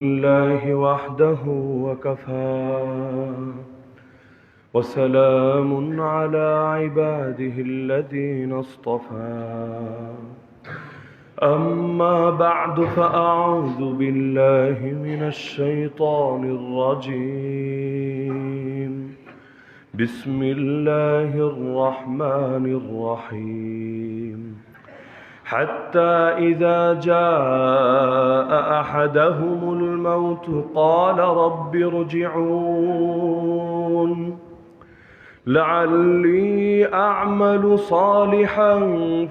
الله وحده وكفى وسلام على عباده الذين اصطفى أما بعد فأعوذ بالله من الشيطان الرجيم بسم الله الرحمن الرحيم حتى إذا جاء أحدهم الموت قال رب ارجعون لعلي أعمل صالحا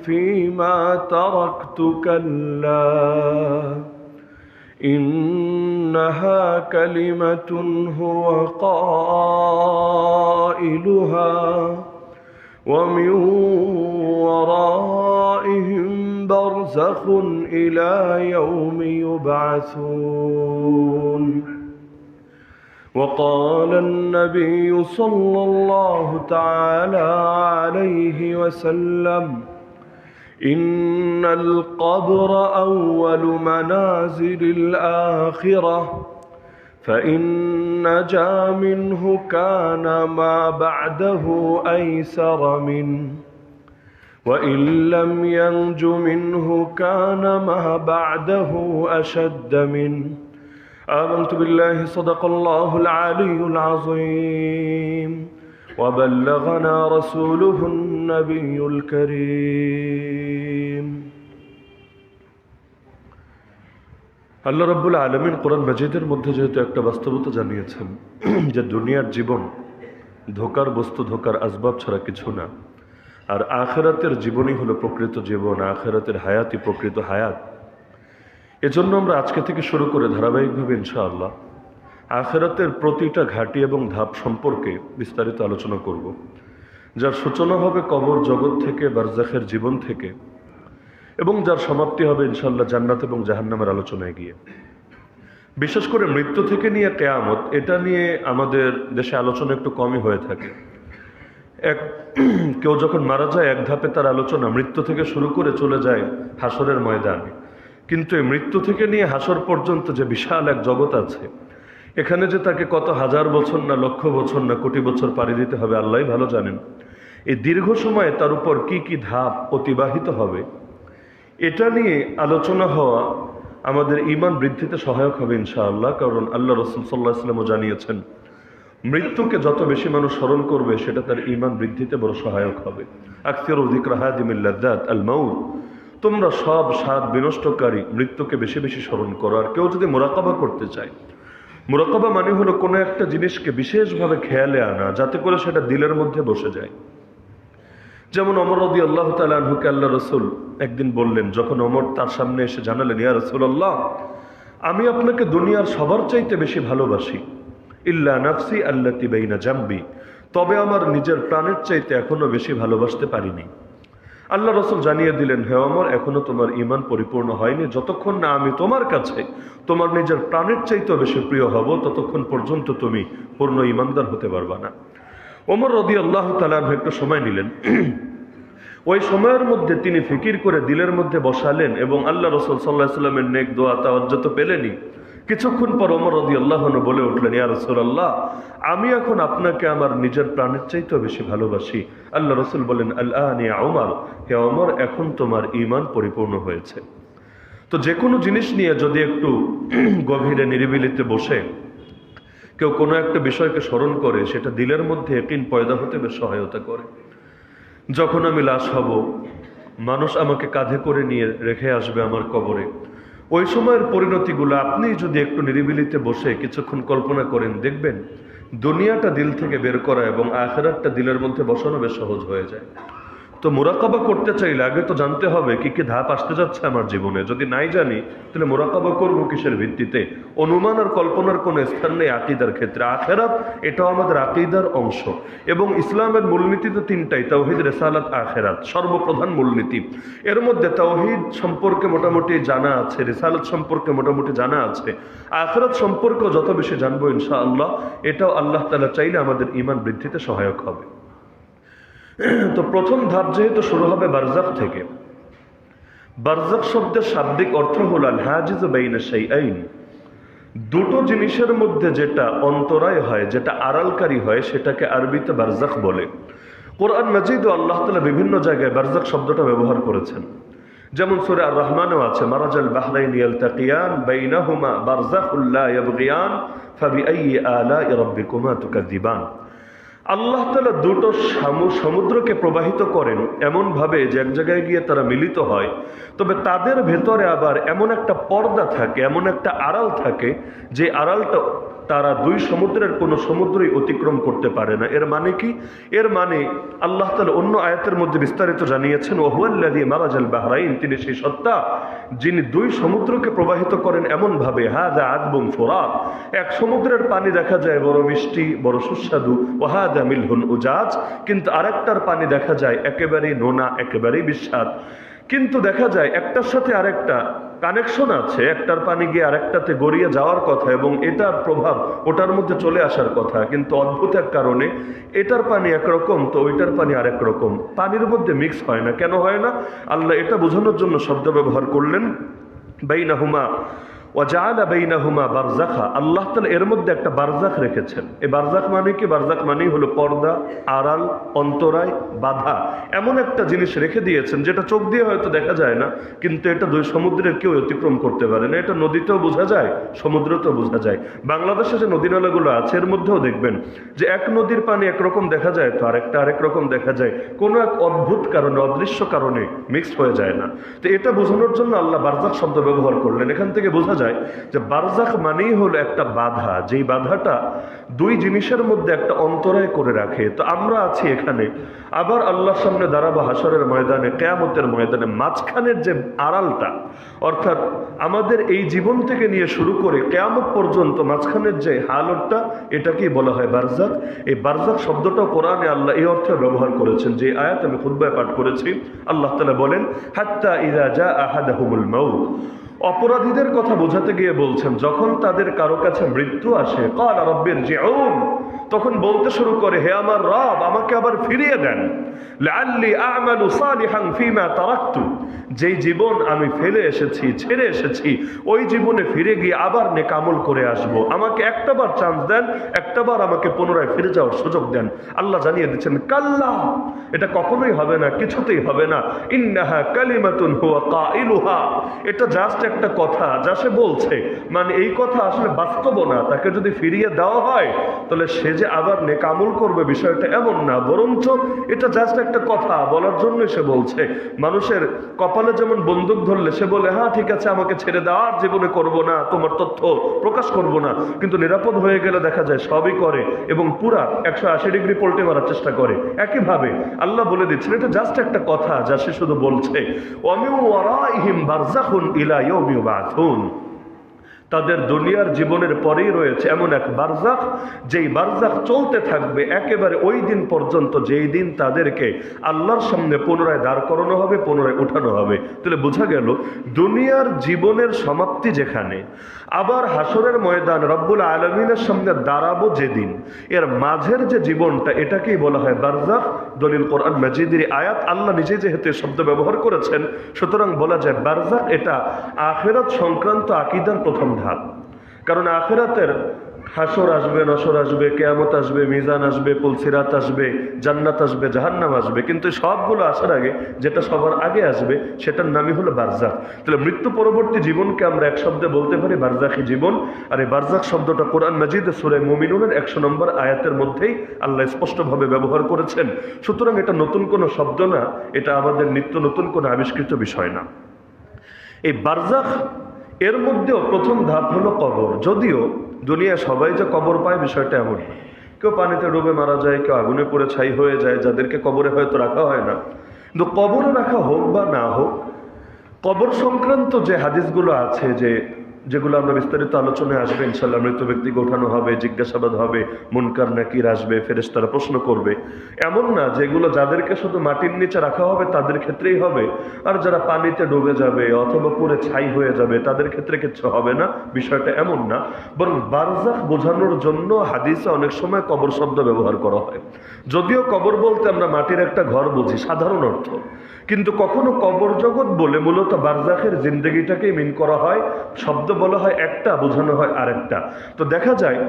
فيما تركت كلا إنها كلمة هو قائلها ومن ورائهم برزخ إلى يوم يبعثون وقال النبي صلى الله تعالى عليه وسلم إن القبر أول منازل الآخرة فإن نجا منه كان ما بعده أيسر منه وإن لم ينج منه كان ما بعده أشد منه آمنت بالله صدق الله العلي العظيم وبلغنا رسوله النبي الكريم আল্লাহ রাব্বুল আলামিন কোরআন মাজিদের মধ্যে যেহেতু একটা বাস্তবতা জানিয়েছেন যে দুনিয়ার জীবন ধোকার বস্তু, ধোকার আসবাব ছাড়া কিছু না, আর আখিরাতের জীবনই হলো প্রকৃত জীবন, আখিরাতের হায়াতই প্রকৃত হায়াত। এজন্য আমরা আজকে থেকে শুরু করে ধারাবাহিকভাবে ইনশাআল্লাহ আখিরাতের প্রতিটা ঘাঁটি এবং ধাপ সম্পর্কে বিস্তারিত আলোচনা করব, যার সূচনা হবে কবর জগৎ থেকে, বারজাখের জীবন থেকে, এবং যার সমাপ্তি হবে ইনশাআল্লাহ জান্নাত এবং জাহান্নামের আলোচনায় গিয়ে। বিশেষ করে মৃত্যু থেকে নিয়ে কিয়ামত, এটা নিয়ে আমাদের দেশে আলোচনা একটু কমই হয়ে থাকে। কেউ যখন মারা যায় এক ধাপে তার আলোচনা মৃত্যু থেকে শুরু করে চলে যায় হাসরের ময়দানে, কিন্তু এই মৃত্যু থেকে নিয়ে হাসর পর্যন্ত যে বিশাল এক জগৎ আছে, এখানে যে তাকে কত হাজার বছর না লক্ষ বছর না কোটি বছর পাড়ি দিতে হবে আল্লাহই ভালো জানেন। এই দীর্ঘ সময়ে তার উপর কি কি ধাপ অতিবাহিত হবে, এটা নিয়ে আলোচনা হওয়া আমাদের ঈমান বৃদ্ধিতে সহায়ক হবে ইনশাআল্লাহ। কারণ আল্লাহ রাসূল সাল্লাল্লাহু আলাইহি ওয়াসাল্লাম জানিয়েছেন মৃত্যুকে যত বেশি মানুষ স্মরণ করবে সেটা তার ঈমান বৃদ্ধিতে বড় সহায়ক হবে। আকসিরু যিকরা হাদিমিল লাযযাত আল মাউত, তোমরা সব স্বাদ বিনষ্টকারী মৃত্যুকে বেশি বেশি স্মরণ করো। আর কেউ যদি মুরাকাবা করতে চায়, মুরাকাবা মানে হলো কোনো একটা জিনিসকে বিশেষভাবে খেয়ালে আনা যাতে করে সেটা দিলের মধ্যে বসে যায়। যেমন ওমর রাদিয়াল্লাহু তাআলা আনহুকে আল্লাহ রাসূল একদিন বললেন, যখন ওমর তার সামনে এসে জানালেন, ইয়া রাসূলুল্লাহ, আমি আপনাকে দুনিয়ার সবার চাইতে বেশি ভালোবাসি, ইল্লা নাফসি আল্লাতি বাইনা জামবি, তবে আমার নিজের প্রাণের চাইতে এখনো বেশি ভালোবাসতে পারিনি। আল্লাহ রাসূল জানিয়ে দিলেন, হে ওমর, এখনো তোমার ঈমান পরিপূর্ণ হয়নি। যতক্ষণ না আমি তোমার কাছে তোমার নিজের প্রাণের চাইতেও বেশি প্রিয় হব, ততক্ষণ পর্যন্ত তুমি পূর্ণ ঈমানদার হতে পারবা না। ওমর রাদিয়াল্লাহু তাআলা একটু সময় নিলেন। ওই সময়ের মধ্যে তিনি ফিকির করে দিলের মধ্যে বসালেন এবং আল্লাহ রাসূল সাল্লাল্লাহু আলাইহি ওয়াসাল্লামের নেক দোয়া তাওয়াজ্জুহ তো পেলেনই। কিছুক্ষণ পর ওমর রাদিয়াল্লাহু আনহু বলে উঠলেন, ইয়া রাসূলুল্লাহ, আমি এখন আপনাকে আমার নিজের প্রাণের চাইতেও বেশি ভালোবাসি। আল্লাহ রাসূল বলেন, আল আন ইয়া ওমর, হে ওমর, এখন তোমার ঈমান পরিপূর্ণ হয়েছে। তো যে কোনো জিনিস নিয়ে যদি একটু গভীরে নিরিবিলিতে বসে কেউ কোনো একটা বিষয়কে স্মরণ করে, সেটা দিলের মধ্যে ইয়াকিন পয়দা হতে বেশ সহায়তা করে। যখন আমি লাশ হব, মানুষ আমাকে কাঁধে করে নিয়ে রেখে আসবে আমার কবরে, ওই সময়ের পরিণতিগুলো আপনি যদি একটু নিরিবিলিতে বসে কিছুক্ষণ কল্পনা করেন, দেখবেন দুনিয়াটা দিল থেকে বের করা এবং আখিরাতটা দিলের মধ্যে বসানো বেশ সহজ হয়ে যায়। তো মুরাকাবা করতে চাইলে আগে তো জানতে হবে কি কি ধাপ আসতে যাচ্ছে আমার জীবনে। যদি নাই জানি তাহলে মুরাকাবা করবো কিসের ভিত্তিতে? অনুমান আর কল্পনার কোনো স্থান নেই আকীদার ক্ষেত্রে। আখিরাত এটাও আমাদের আকীদার অংশ এবং ইসলামের মূলনীতি তো তিনটাই, তাওহীদ, রিসালাত, আখিরাত, সর্বপ্রধান মূলনীতি। এর মধ্যে তাওহীদ সম্পর্কে মোটামুটি জানা আছে, রিসালাত সম্পর্কে মোটামুটি জানা আছে, আখিরাত সম্পর্কেও যত বেশি জানবো ইনশাআল্লাহ এটাও আল্লাহ তাআলা চাইলে আমাদের ঈমান বৃদ্ধিতে সহায়ক হবে। তো প্রথম ধাপ যেহেতু শুরু হবে বারজাখ থেকে, বারজাখ শব্দের শাব্দিক অর্থ হল আল হাজিজ বাইনা শাইআইন, দুটো জিনিসের মধ্যে যেটা অন্তরায় হয়, যেটা আড়ালকারী হয়, সেটাকে আরবিতে বারজাখ বলে। কোরআন মাজিদ ও আল্লাহ তাআলা বিভিন্ন জায়গায় বারজাখ শব্দটা ব্যবহার করেছেন। যেমন সূরা আর রহমানেও আছে, মারাজাল বাহরাইন ইয়ালতাকিয়ান বাইনাহুমা বারজাখুল লা ইয়াবগিয়ান ফাবিআইয়ি আলাই রাব্বিকুমা তুকাযিবান। আল্লাহ তাআলা দুটো সমুদ্রকে প্রবাহিত করেন এমন ভাবে যে এক জায়গায় গিয়ে তারা মিলিত হয়, তবে তাদের ভেতরে আবার এমন একটা পর্দা থাকে, এমন একটা আড়াল থাকে, যে আড়ালটা তারা দুই সমুদ্রের কোনো সমুদ্রই অতিক্রম করতে পারে না। এর মানে কি? এর মানে আল্লাহ তাআলা অন্য আয়াতের মধ্যে বিস্তারিত জানিয়েছেন, ওয়াহুয়াল্লাযী মারাজাল বাহরাইন, তিনি সেই সত্তা যিনি দুই সমুদ্রকে প্রবাহিত করেন এমন ভাবে, হাযা আযবুন ফুরাত, এক সমুদ্রের পানি দেখা যায় বড় মিষ্টি, বড় সুস্বাদু, ওয়া হাযা মিলহুন উজাজ, কিন্তু আরেকটার পানি দেখা যায় একেবারেই নোনা, একেবারেই বিস্বাদ। কিন্তু দেখা যায় একটার সাথে আরেকটা কানেকশন আছে, একটার পানি গিয়ে আরেকটাতে গড়িয়ে যাওয়ার কথা এবং এটার প্রভাব ওটার মধ্যে চলে আসার কথা, কিন্তু অদ্ভুত এক কারণে এটার পানি একরকম তো ওইটার পানি আরেক রকম, পানির মধ্যে মিক্স হয় না। কেন হয় না? আল্লাহ এটা বোঝানোর জন্য শব্দ ব্যবহার করলেন বাইনাহুমা ওয়াজাআলা বাইনাহুমা বারজাখা। আল্লাহ তাআলা এর মধ্যে একটা বারজাখ রেখেছেন। এই বারজাখ মানে কি? বারজাখ মানেই হলো পর্দা, আড়াল, অন্তরায়, বাধা। এমন একটা জিনিস রেখে দিয়েছেন যেটা চোখ দিয়ে হয়তো দেখা যায় না, কিন্তু এটা দুই সমুদ্রের কেউ অতিক্রম করতে পারে না। এটা নদীতেও বোঝা যায়, সমুদ্রতেও বোঝা যায়। বাংলাদেশে যে নদী নালাগুলো আছে এর মধ্যেও দেখবেন যে এক নদীর পানি একরকম দেখা যায় তো আরেকটা আরেক রকম দেখা যায়, কোনো এক অদ্ভুত কারণে, অদৃশ্য কারণে মিক্সড হয়ে যায় না। তো এটা বোঝানোর জন্য আল্লাহ বারজাখ শব্দ ব্যবহার করলেন। এখান থেকে বোঝা যায় যে বারজাখ মানেই হলো একটা বাধা, যেই বাধাটা দুই জিনিসের মধ্যে একটা অন্তরায় করে রাখে। তো আমরা আছি এখানে, আবার আল্লাহর সামনে দাঁড়াবো হাসরের ময়দানে, কিয়ামতের ময়দানে। মাঝখানের যে আড়ালটা, অর্থাৎ আমাদের এই জীবন থেকে নিয়ে শুরু করে কিয়ামত পর্যন্ত মাঝখানের যে হালতটা, এটাকেই বলা হয় বারজাখ। এই বারজাখ শব্দটাও কোরআনে আল্লাহ এই অর্থে ব্যবহার করেছেন। যে আয়াত আমি খুতবায় পাঠ করেছি, আল্লাহ তাআলা বলেন, হাত্তা ইযা জাআ আহাদাহুমুল মাউত, অপরাধীদের কথা বোঝাতে গিয়ে বলছেন যখন তাদের কারো কাছে মৃত্যু আসে, ক্বালা রাব্বিরজিউন, তখন বলতে শুরু করে, হে আমার রব, আমাকে আবার ফিরিয়ে দেন। লাআল্লি আ'মালু সালিহান ফীমা তারাকতু, যেই জীবন আমি ফেলে এসেছি, ছেড়ে এসেছি, ওই জীবনে ফিরে গিয়ে আবার নেক আমল করে আসব। আমাকে একটাবার চান্স দেন, একটাবার আমাকে পুনরায় ফিরে যাওয়ার সুযোগ দেন। আল্লাহ জানিয়ে দিচ্ছেন, কাল্লা, এটা কখনোই হবে না, কিছুতেই হবে না। ইন্নাহা কালিমাতুন হুয়া কাইলুহা, এটা জাস্ট একটা কথা যা সে বলছে, মানে এই কথা আসলে বাস্তব না। তাকে যদি ফিরিয়ে দেওয়া হয় তাহলে সে যে আবার নেক আমল করবে, বিষয়টা এমন না, বরঞ্চ এটা জাস্ট একটা কথা বলার জন্য সে বলছে। মানুষের কপালে যেমন বন্দুক ধরলে সে বলে, হ্যাঁ ঠিক আছে, আমাকে ছেড়ে দাও, আর জীবনে করব না, তোমার তথ্য প্রকাশ করব না, কিন্তু নিরাপদ হয়ে গেলে দেখা যায় সবই করে এবং পুরা 180 ডিগ্রি পল্টে মারার চেষ্টা করে। একইভাবে আল্লাহ বলে দিচ্ছেন, এটা জাস্ট একটা কথা যা সে শুধু বলছে। ওয়ামিন ওয়ারাইহিম বারযাখুন ইলা ইয়াউমি ইউবআথুন, তাদের দুনিয়ার জীবনের পরেই রয়েছে এমন এক বারজাখ, যেই বারজাখ চলতে থাকবে একেবারে ওই দিন পর্যন্ত যেই দিন তাদেরকে আল্লাহর সামনে পুনরায় দাঁড় করানো হবে, পুনরায় উঠানো হবে। তাহলে বোঝা গেল দুনিয়ার জীবনের সমাপ্তি যেখানে, আবার হাসরের ময়দান রব্বুল আলামিনের সামনে দাঁড়াবো যেদিন, এর মাঝের যে জীবনটা, এটাকেই বলা হয় বারজাখ। দলিল কোরআন মাজিদের আয়াত, আল্লাহ নিজে যেহেতু শব্দ ব্যবহার করেছেন, সুতরাং বলা যায় বারজাখ এটা আখিরাত সংক্রান্ত আকীদার প্রথম ধাপ। কারণ আখিরাতের হাসর আসবে, নসর আসবে, কিয়ামত আসবে, মিজান আসবে, পুলসিরাত আসবে, জান্নাত আসবে, জাহান্নাম আসবে, কিন্তু সবগুলো আসার আগে যেটা সবার আগে আসবে সেটার নামই হলো বারজাখ। তাহলে মৃত্যু পরবর্তী জীবনকে আমরা এক শব্দে বলতে পারি বারজাখী জীবন। আর এই বারজাখ শব্দটা কোরআন মাজিদে সূরা মুমিনুনের 100 নম্বর আয়াতের মধ্যেই আল্লাহ স্পষ্টভাবে ব্যবহার করেছেন। সুতরাং এটা নতুন কোনো শব্দ না, এটা আমাদের নিত্য নতুন কোনো আবিষ্কৃত বিষয় না। এই বারজাখ এর মধ্যেও প্রথম ধাপ হলো কবর। যদিও দুনিয়া সবাই যে কবর পায় বিষয়টা এমন না, কেউ পানিতে ডুবে মারা যায়, কেউ আগুনে পড়ে ছাই হয়ে যায়, যাদেরকে কবরে হয়তো রাখা হয় না। কিন্তু কবরে রাখা হোক বা না হোক, কবর সংক্রান্ত যে হাদিসগুলো আছে, যেগুলো আমরা বিস্তারিত আলোচনায় আসবে ইনশাআল্লাহ, মৃত ব্যক্তিকে ওঠানো হবে, জিজ্ঞাসাবাদ হবে, মুনকার নাকির আসবে, ফেরেশতারা প্রশ্ন করবে, এমন না যেগুলো যাদেরকে শুধু মাটির নিচে রাখা হবে তাদের ক্ষেত্রেই হবে, আর যারা পানিতে ডুবে যাবে অথবা পুরে ছাই হয়ে যাবে তাদের ক্ষেত্রে কিছু হবে না, বিষয়টা এমন না। বরং বারজাখ বোঝানোর জন্য হাদিসে অনেক সময় কবর শব্দ ব্যবহার করা হয়। যদিও কবর বলতে আমরা মাটির একটা ঘর বুঝি সাধারণ অর্থ, কিন্তু কখনো কবর জগৎ বলে মূলত বারজাখের জিন্দেগিটাকেই মিন করা হয়। শব্দ বলা হয় একটা, বোঝানো হয় আরেকটা। তো দেখা যায়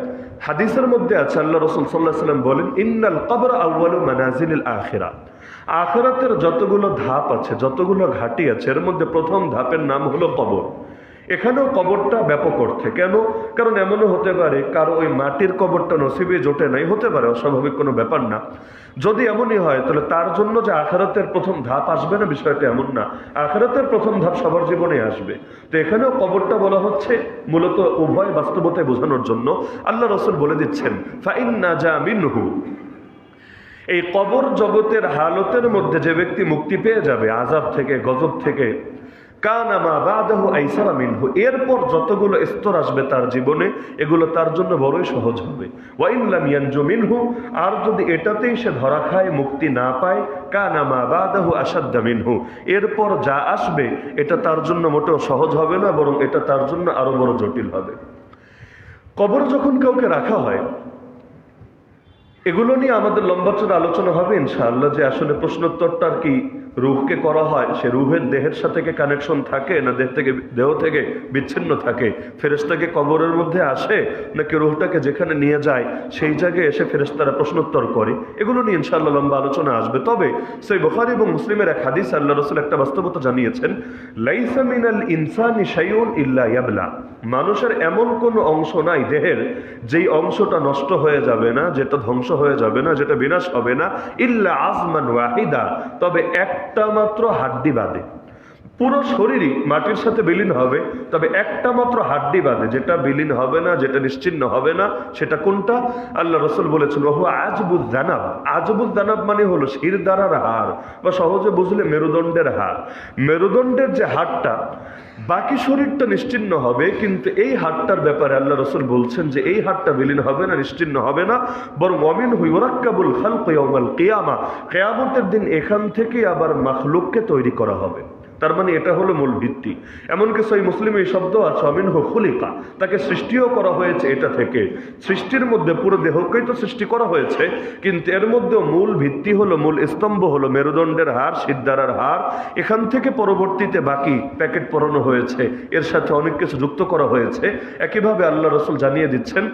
হাদিসের মধ্যে আছে, আল্লাহ রাসূল সাল্লাল্লাহু আলাইহি ওয়াসাল্লাম বলেন, ইন্নাল কবর আউয়ালু মানাজিলিল আখিরাহ। আখিরাতের যতগুলো ধাপ আছে, যতগুলো ঘাটি আছে, এর মধ্যে প্রথম ধাপের নাম হলো কবর। এখানেও কবরটা ব্যাপক অর্থে। কেন? কারণ এমনও হতে পারে কারো ওই মাটির কবরটা নসিবে জোটে নাই, হতে পারে, অস্বাভাবিক কোনো ব্যাপার না। যদি এমনই হয় তাহলে তার জন্য যে আখিরাতের প্রথম ধাপ আসবে না, বিষয়টা এমন না। আখিরাতের প্রথম ধাপ সবার জীবনে আসবে। তো এখানেও কবরটা বলা হচ্ছে মূলত উভয় বাস্তবতায় বোঝানোর জন্য। আল্লাহ রাসূল বলে দিচ্ছেন, ফাইন্না জা মিনহু, এই কবর জগতের হালতের মধ্যে যে ব্যক্তি মুক্তি পেয়ে যাবে আযাব থেকে, গজব থেকে, কানা মা বাদাহু আইসারা মিনহু, এরপর যতগুলো স্তর আসবে তার জীবনে, এগুলো তার জন্য বড়ই সহজ হবে। ওয়া ইন লাম ইয়ানজু মিনহু, আর যদি এটাতেই সে ধরা খায়, মুক্তি না পায়, কানা মা বাদাহু আশাদ্দা মিনহু, এরপর যা আসবে এটা তার জন্য মোটেও সহজ হবে না, বরং এটা তার জন্য আরো বড় জটিল হবে। কবর যখন কাউকে রাখা হয়, এগুলো নিয়ে আমাদের লম্বা চড়া আলোচনা হবে ইনশাআল্লাহ, যে আসলে প্রশ্নোত্তরটা আর কি রুহকে করা হয়, সে রুহের দেহের সাথে কি কানেকশন থাকে, না দেহ থেকে বিচ্ছিন্ন থাকে, ফেরেশতাকে কবরের মধ্যে আসে, নাকি রুহটাকে যেখানে নিয়ে যায় সেই জায়গায় এসে ফেরেশতারা প্রশ্নোত্তর করে, এগুলো নিয়ে ইনশাআল্লাহ লম্বা আলোচনা আসবে। তবে সহিহ বুখারী এবং মুসলিমের এক হাদিস আল্লাহ রাসূল একটা বাস্তবতা জানিয়েছেন, লাইসা মিনাল ইনসানি শাইউন ইল্লা ইয়াবলা, মানুষের এমন কোনো অংশ নাই দেহের যেই অংশটা নষ্ট হয়ে যাবে না, যেটা ধ্বংস হয়ে যাবে না, যেটা বিনাশ হবে না, ইল্লা আজমান ওয়াহিদা, তবে একটা মাত্র হাড্ডি বাদে। পুরো শরীরই মাটির সাথে বিলীন হবে, তবে একটা মাত্র হাড্ডি বাদে, যেটা বিলীন হবে না, যেটা নিশ্চিন্ন হবে না, সেটা কোনটা? আল্লাহ রাসূল বলেছেন, ওহু আজবুজ জানাব। আজবুজ জানাব মানে হলো শিরদাঁড়ার হাড়, বা সহজে বুঝলে মেরুদণ্ডের হাড়। মেরুদণ্ডের যে হাড়টা, বাকি শরীরটা নিশ্চিন্ন হবে, কিন্তু এই হাড়টার ব্যাপারে আল্লাহ রাসূল বলছেন যে এই হাড়টা বিলীন হবে না, নিশ্চিন্ন হবে না, বরং ওয়ামিনহু ইউরাক্কাবুল খালকু ইয়াউমাল কিয়ামা, কিয়ামতের দিন এখান থেকে আবার মাখলুককে তৈরি করা হবে। তার মানে এটা হলো মূল ভিত্তি। এমনকি সহিহ মুসলিমে এই শব্দ আছে, মিনহু খুলিকা, তাকে সৃষ্টিও করা হয়েছে এটা থেকে। সৃষ্টির মধ্যে পুরো দেহকেই তো সৃষ্টি করা হয়েছে, কিন্তু এর মধ্যে মূল ভিত্তি হলো, মূল স্তম্ভ হলো মেরুদণ্ডের হাড়, শিরদাঁড়ার হাড়। এখান থেকে পরবর্তীতে বাকি প্যাকেট পরানো হয়েছে, এর সাথে অনেক কিছু যুক্ত করা হয়েছে। একইভাবে আল্লাহ রাসূল জানিয়ে দিচ্ছেন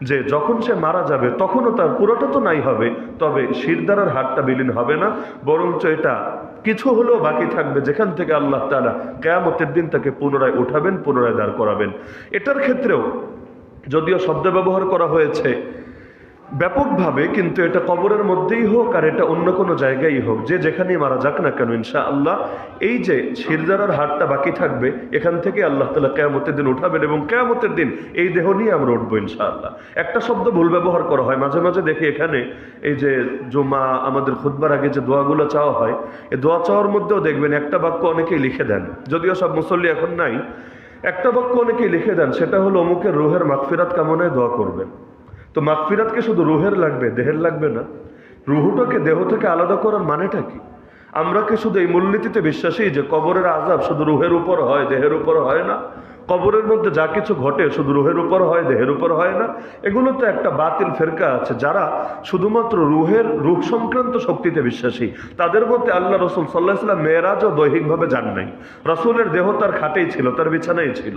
যে যখন সে মারা যাবে তখনও তার পুরোটা তো নাই হবে, তবে শিরদাঁড়ার হাড়টা বিলীন হবে না, বরঞ্চ এটা কিছু হলেও বাকি থাকবে, যেখান থেকে আল্লাহ তাআলা কিয়ামতের দিন তাকে পুনরায় উঠাবেন, পুনরায় দাঁড় করাবেন। এটার ক্ষেত্রেও যদিও শব্দ ব্যবহার করা হয়েছে ব্যাপকভাবে, কিন্তু এটা কবরের মধ্যেই হোক আর এটা অন্য কোনো জায়গায় হোক, যে যেখানেই মারা যাক না কেন, ইনশাআল্লাহ এই যে শিরদাঁড়ার হাড়টা বাকি থাকবে, এখান থেকে আল্লাহ তাআলা কিয়ামতের দিন উঠাবেন, এবং কিয়ামতের দিন এই দেহ নিয়ে আমরা উঠবো ইনশাআল্লাহ। একটা শব্দ ভুল ব্যবহার করা হয় মাঝে মাঝে, দেখি এখানে এই যে জুমা আমাদের খুতবার আগে যে দোয়াগুলো চাওয়া হয়, এই দোয়া চাওয়ার মধ্যেও দেখবেন একটা বাক্য অনেকেই লিখে দেন, যদিও সব মুসল্লি এখন নাই। একটা বাক্য অনেকেই লিখে দেন, সেটা হলো অমুকের রুহের মাগফিরাত কামনায় দোয়া করবেন। তো মাগফিরাতকে শুধু রুহের লাগবে, দেহের লাগবে না? রুহুটাকে দেহ থেকে আলাদা করার মানেটা কি? আমরা কি শুধু এই মূলনীতিতে বিশ্বাসী যে কবরের আযাব শুধু রুহের উপর হয়, দেহের উপর হয় না? কবরের মধ্যে যা কিছু ঘটে শুধু রুহের উপর হয়, দেহের উপর হয় না? এগুলো তো একটা বাতিল ফেরকা আছে, যারা শুধুমাত্র রুহ সংক্রান্ত শক্তিতে বিশ্বাসী। তাদের মধ্যে আল্লাহ রাসূল সাল্লাল্লাহু আলাইহি ওয়াসাল্লাম মেরাজও দৈহিকভাবে যান নাই। রাসূলের দেহ তার খাটেই ছিল, তার বিছানায় ছিল।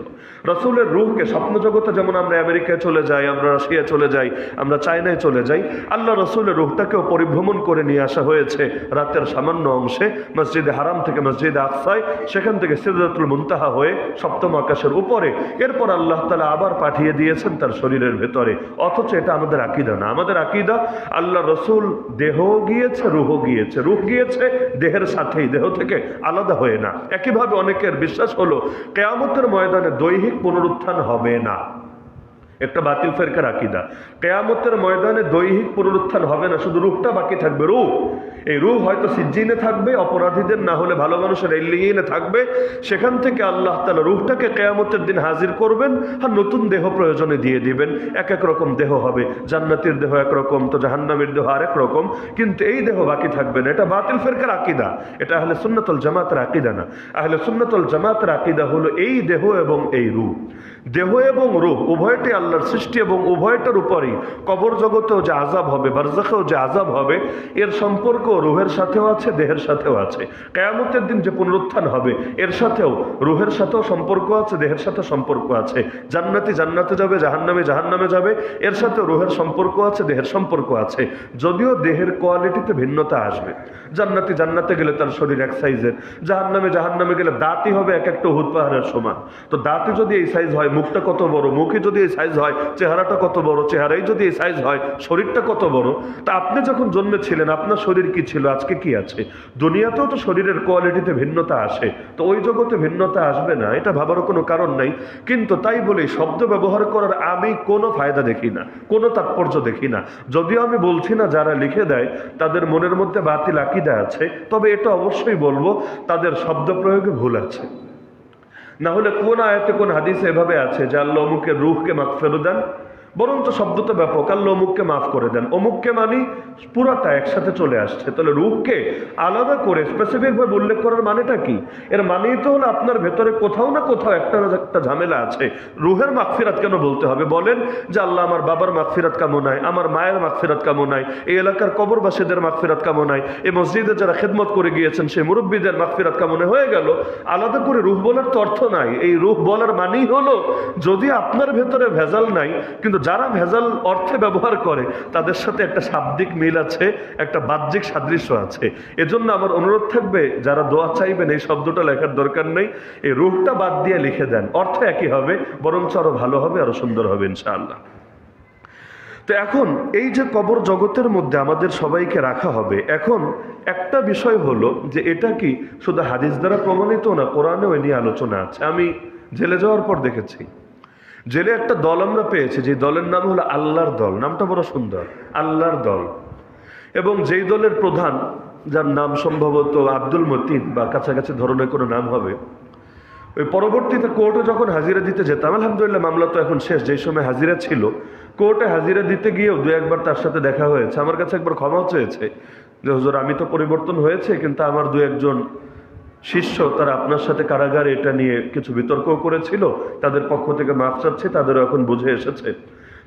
রাসূলের রুহকে স্বপ্ন জগতে যেমন আমরা আমেরিকায় চলে যাই, আমরা রাশিয়ায় চলে যাই, আমরা চায়নায় চলে যাই, আল্লাহ রাসূলের রুহটাকেও পরিভ্রমণ করে নিয়ে আসা হয়েছে রাতের সামান্য অংশে মসজিদে হারাম থেকে মসজিদে আকসায়, সেখান থেকে সিদরাতুল মুনতাহা হয়ে সপ্তম আকাশের উপরে, এরপর আল্লাহ তাআলা আবার পাঠিয়ে দিয়েছেন তার শরীরের ভেতরে। অথচ এটা আমাদের আকীদা না। আমাদের আকীদা আল্লাহ রাসূল দেহ গিয়েছে, রূহ গিয়েছে, রূহ গিয়েছে দেহের সাথেই, দেহ থেকে আলাদা হয়ে না। একইভাবে অনেকের বিশ্বাস হলো কিয়ামতের ময়দানে দৈহিক পুনরুত্থান হবে না, একটা বাতিল ফেরকার আকীদা। কিয়ামতের ময়দানে দৈহিক পুনরুত্থান হবে না, শুধু রূহটা বাকি থাকবে, রূহ। এই রূহ হয়তো সিজ্জিনে থাকবে, অপরাধীদের না হলে ভালো মানুষের ইল্লিয়িনে থাকবে। সেখান থেকে আল্লাহ তাআলা রূহটাকে কিয়ামতের দিন হাজির করবেন, আর নতুন দেহ প্রয়োজনে দিয়ে দিবেন। এক এক রকম দেহ হবে, জান্নাতের দেহ একরকম, তো জাহান্নামের দেহ আরেক রকম, কিন্তু এই দেহ বাকি থাকবে না। এটা বাতিল ফেরকার আকীদা, এটা আহলে সুন্নাত ওয়াল জামাতের আকীদা না। আহলে সুন্নাত ওয়াল জামাতের আকীদা হলো এই দেহ এবং এই রূহ, দেহ এবং রূহ উভয়টি আল্লাহর সৃষ্টি এবং উভয়টার উপরই কবর জগতেও যে আযাব হবে, বারজাখেও যে আযাব হবে, এর সম্পর্ক রুহের সাথেও আছে, দেহের সাথেও আছে। কিয়ামতের দিন যে পুনরুত্থান হবে, এর সাথেও রুহের সাথেও সম্পর্ক আছে, দেহের সাথে সম্পর্ক আছে। জান্নাতি জান্নাতে যাবে, জাহান্নামী জাহান্নামে যাবে, এর সাথে রুহের সম্পর্ক আছে, দেহের সম্পর্ক আছে। যদিও দেহের কোয়ালিটিতে ভিন্নতা আসবে। জান্নাতি জান্নাতে গেলে তার শরীর এক সাইজের, জাহান্নামে গেলে দাঁতই হবে এক একটা উহুদ পাহাড়ের সমান। তো দাঁতই যদি এই সাইজ হয়, মুখটা কত বড়, মুখে যদি এই সাইজ হয়, চেহারাটা কত বড়, চেহারাই যদি এই সাইজ হয়, শরীরটা কত বড়। তা আপনি যখন জন্মেছিলেন আপনার শরীর কি ছিল, আজকে কি আছে? দুনিয়াতেও তো শরীরের কোয়ালিটিতে ভিন্নতা আসে, তো ওই জগতে ভিন্নতা আসবে না, এটা ভাবারও কোনো কারণ নাই। কিন্তু তাই বলে শব্দ ব্যবহার করার আমি কোনো ফায়দা দেখি না, কোনো তাৎপর্য দেখি না। যদিও আমি বলছি না যারা লিখে দেয় তাদের মনের মধ্যে বাতিল আকীদা আছে, তবে এটা অবশ্যই বলবো তাদের শব্দ প্রয়োগে ভুল আছে। না হলে কোন আয়াতে কোন হাদিসে এভাবে আছে যে আল্লাহ অমুকের রূহকে মাগফিরাত দেন, বরঞ্চ শব্দটা ব্যাপক, আল্লাহ অমুককে মাফ করে দেন। অমুককে মানি পুরাটা একসাথে চলে আসছে। তাহলে রূহকে আলাদা করে স্পেসিফিকভাবে উল্লেখ করার মানেটা কি? এর মানেই তো হলো আপনার ভেতরে কোথাও না কোথাও একটা ঝামেলা আছে। রুহের মাগফিরাত কেন বলতে হবে? বলেন যে আল্লাহ আমার বাবার মাগফিরাত কামনায়, আমার মায়ের মাগফিরাত কামনায়, এই এলাকার কবরবাসীদের মাগফিরাত কামনায়, এই মসজিদে যারা খেদমত করে গিয়েছেন সেই মুরব্বীদের মাগফিরাত কামনায়, হয়ে গেল। আলাদা করে রূহ বলার তো অর্থ নাই। এই রূহ বলার মানেই হলো যদি আপনার ভেতরে ভেজাল নাই, কিন্তু যারা ভেজাল অর্থে ব্যবহার করে তাদের সাথে একটা শাব্দিক মিল আছে, একটা বাহ্যিক সাদৃশ্য আছে। এজন্য আমার অনুরোধ থাকবে যারা দোয়া চাইবেন এই শব্দটা লেখার দরকার নেই, এই রূহটা বাদ দিয়ে লিখে দেন, অর্থ একই হবে, বরঞ্চ আরো ভালো হবে, আরো সুন্দর হবে ইনশাআল্লাহ। তো এখন এই যে কবর জগতের মধ্যে আমাদের সবাইকে রাখা হবে, এখন একটা বিষয় হলো যে এটা কি শুধু হাদিস দ্বারা প্রমাণিত না, কোরআনেও এ নিয়ে আলোচনা আছে। আমি জেলে যাওয়ার পর দেখেছি জেলে একটা দল আমরা পেয়েছি, যে দলের নাম হলো আল্লাহর দল। নামটা বড় সুন্দর, আল্লাহর দল। এবং যেই দলের প্রধান, যার নাম সম্ভবত আব্দুল মতিন বা কাছাকাছি ধরনের কোনো নাম হবে, ওই পরবর্তীতে কোর্টে যখন হাজিরা দিতে যেতাম, আলহামদুলিল্লাহ মামলা তো এখন শেষ, যেই সময় হাজিরা ছিল, কোর্টে হাজিরা দিতে গিয়েও দু একবার তার সাথে দেখা হয়েছে। আমার কাছে একবার ক্ষমাও চেয়েছে যে হুজুর আমি তো পরিবর্তন হয়েছে, কিন্তু আমার দু একজন শিষ্য তারা আপনার সাথে কারাগারে এটা নিয়ে কিছু বিতর্কও করেছিল, তাদের পক্ষ থেকে মাফ চাচ্ছে, তাদেরও এখন বুঝে এসেছে।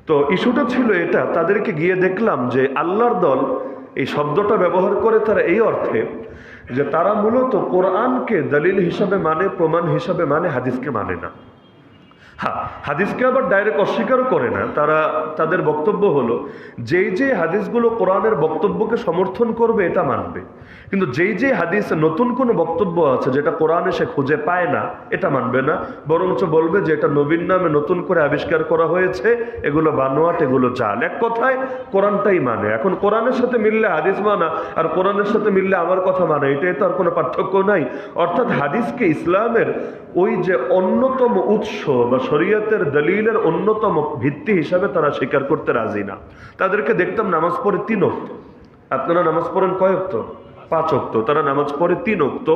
তো ইস্যুটা ছিল এটা, তাদেরকে গিয়ে দেখলাম যে আল্লাহর দল এই শব্দটা ব্যবহার করে তারা এই অর্থে যে তারা মূলত কোরআনকে দলিল হিসাবে মানে, প্রমাণ হিসাবে মানে, হাদিসকে মানে না। হ্যাঁ, হাদিসকে আবার ডাইরেক্ট অস্বীকারও করে না। তাদের বক্তব্য হলো যে হাদিসগুলো কোরআনের বক্তব্যকে সমর্থন করবে এটা মানবে, কিন্তু যেই হাদিসে নতুন কোনো বক্তব্য আছে যেটা কোরআনে সে খুঁজে পায় না এটা মানবে না, বরঞ্চ বলবে যে এটা নবীর নামে নতুন করে আবিষ্কার করা হয়েছে, এগুলো বানোয়াট, এগুলো জাল। এক কথায় কোরআনটাই মানে। এখন কোরআনের সাথে মিললে হাদিস মানা আর কোরআনের সাথে মিললে আমার কথা মানা, এটাই তো আর কোনো পার্থক্য নাই। অর্থাৎ হাদিসকে ইসলামের ওই যে অন্যতম উৎস বা শরীয়তের দলিলের অন্যতম ভিত্তি হিসাবে তারা স্বীকার করতে রাজি না। তাদেরকে দেখতাম নামাজ পড়ে 3 ওয়াক্ত। আপনারা নামাজ পড়েন কয় ওয়াক্ত? 5 ওয়াক্ত। তারা নামাজ পড়ে 3 ওয়াক্ত।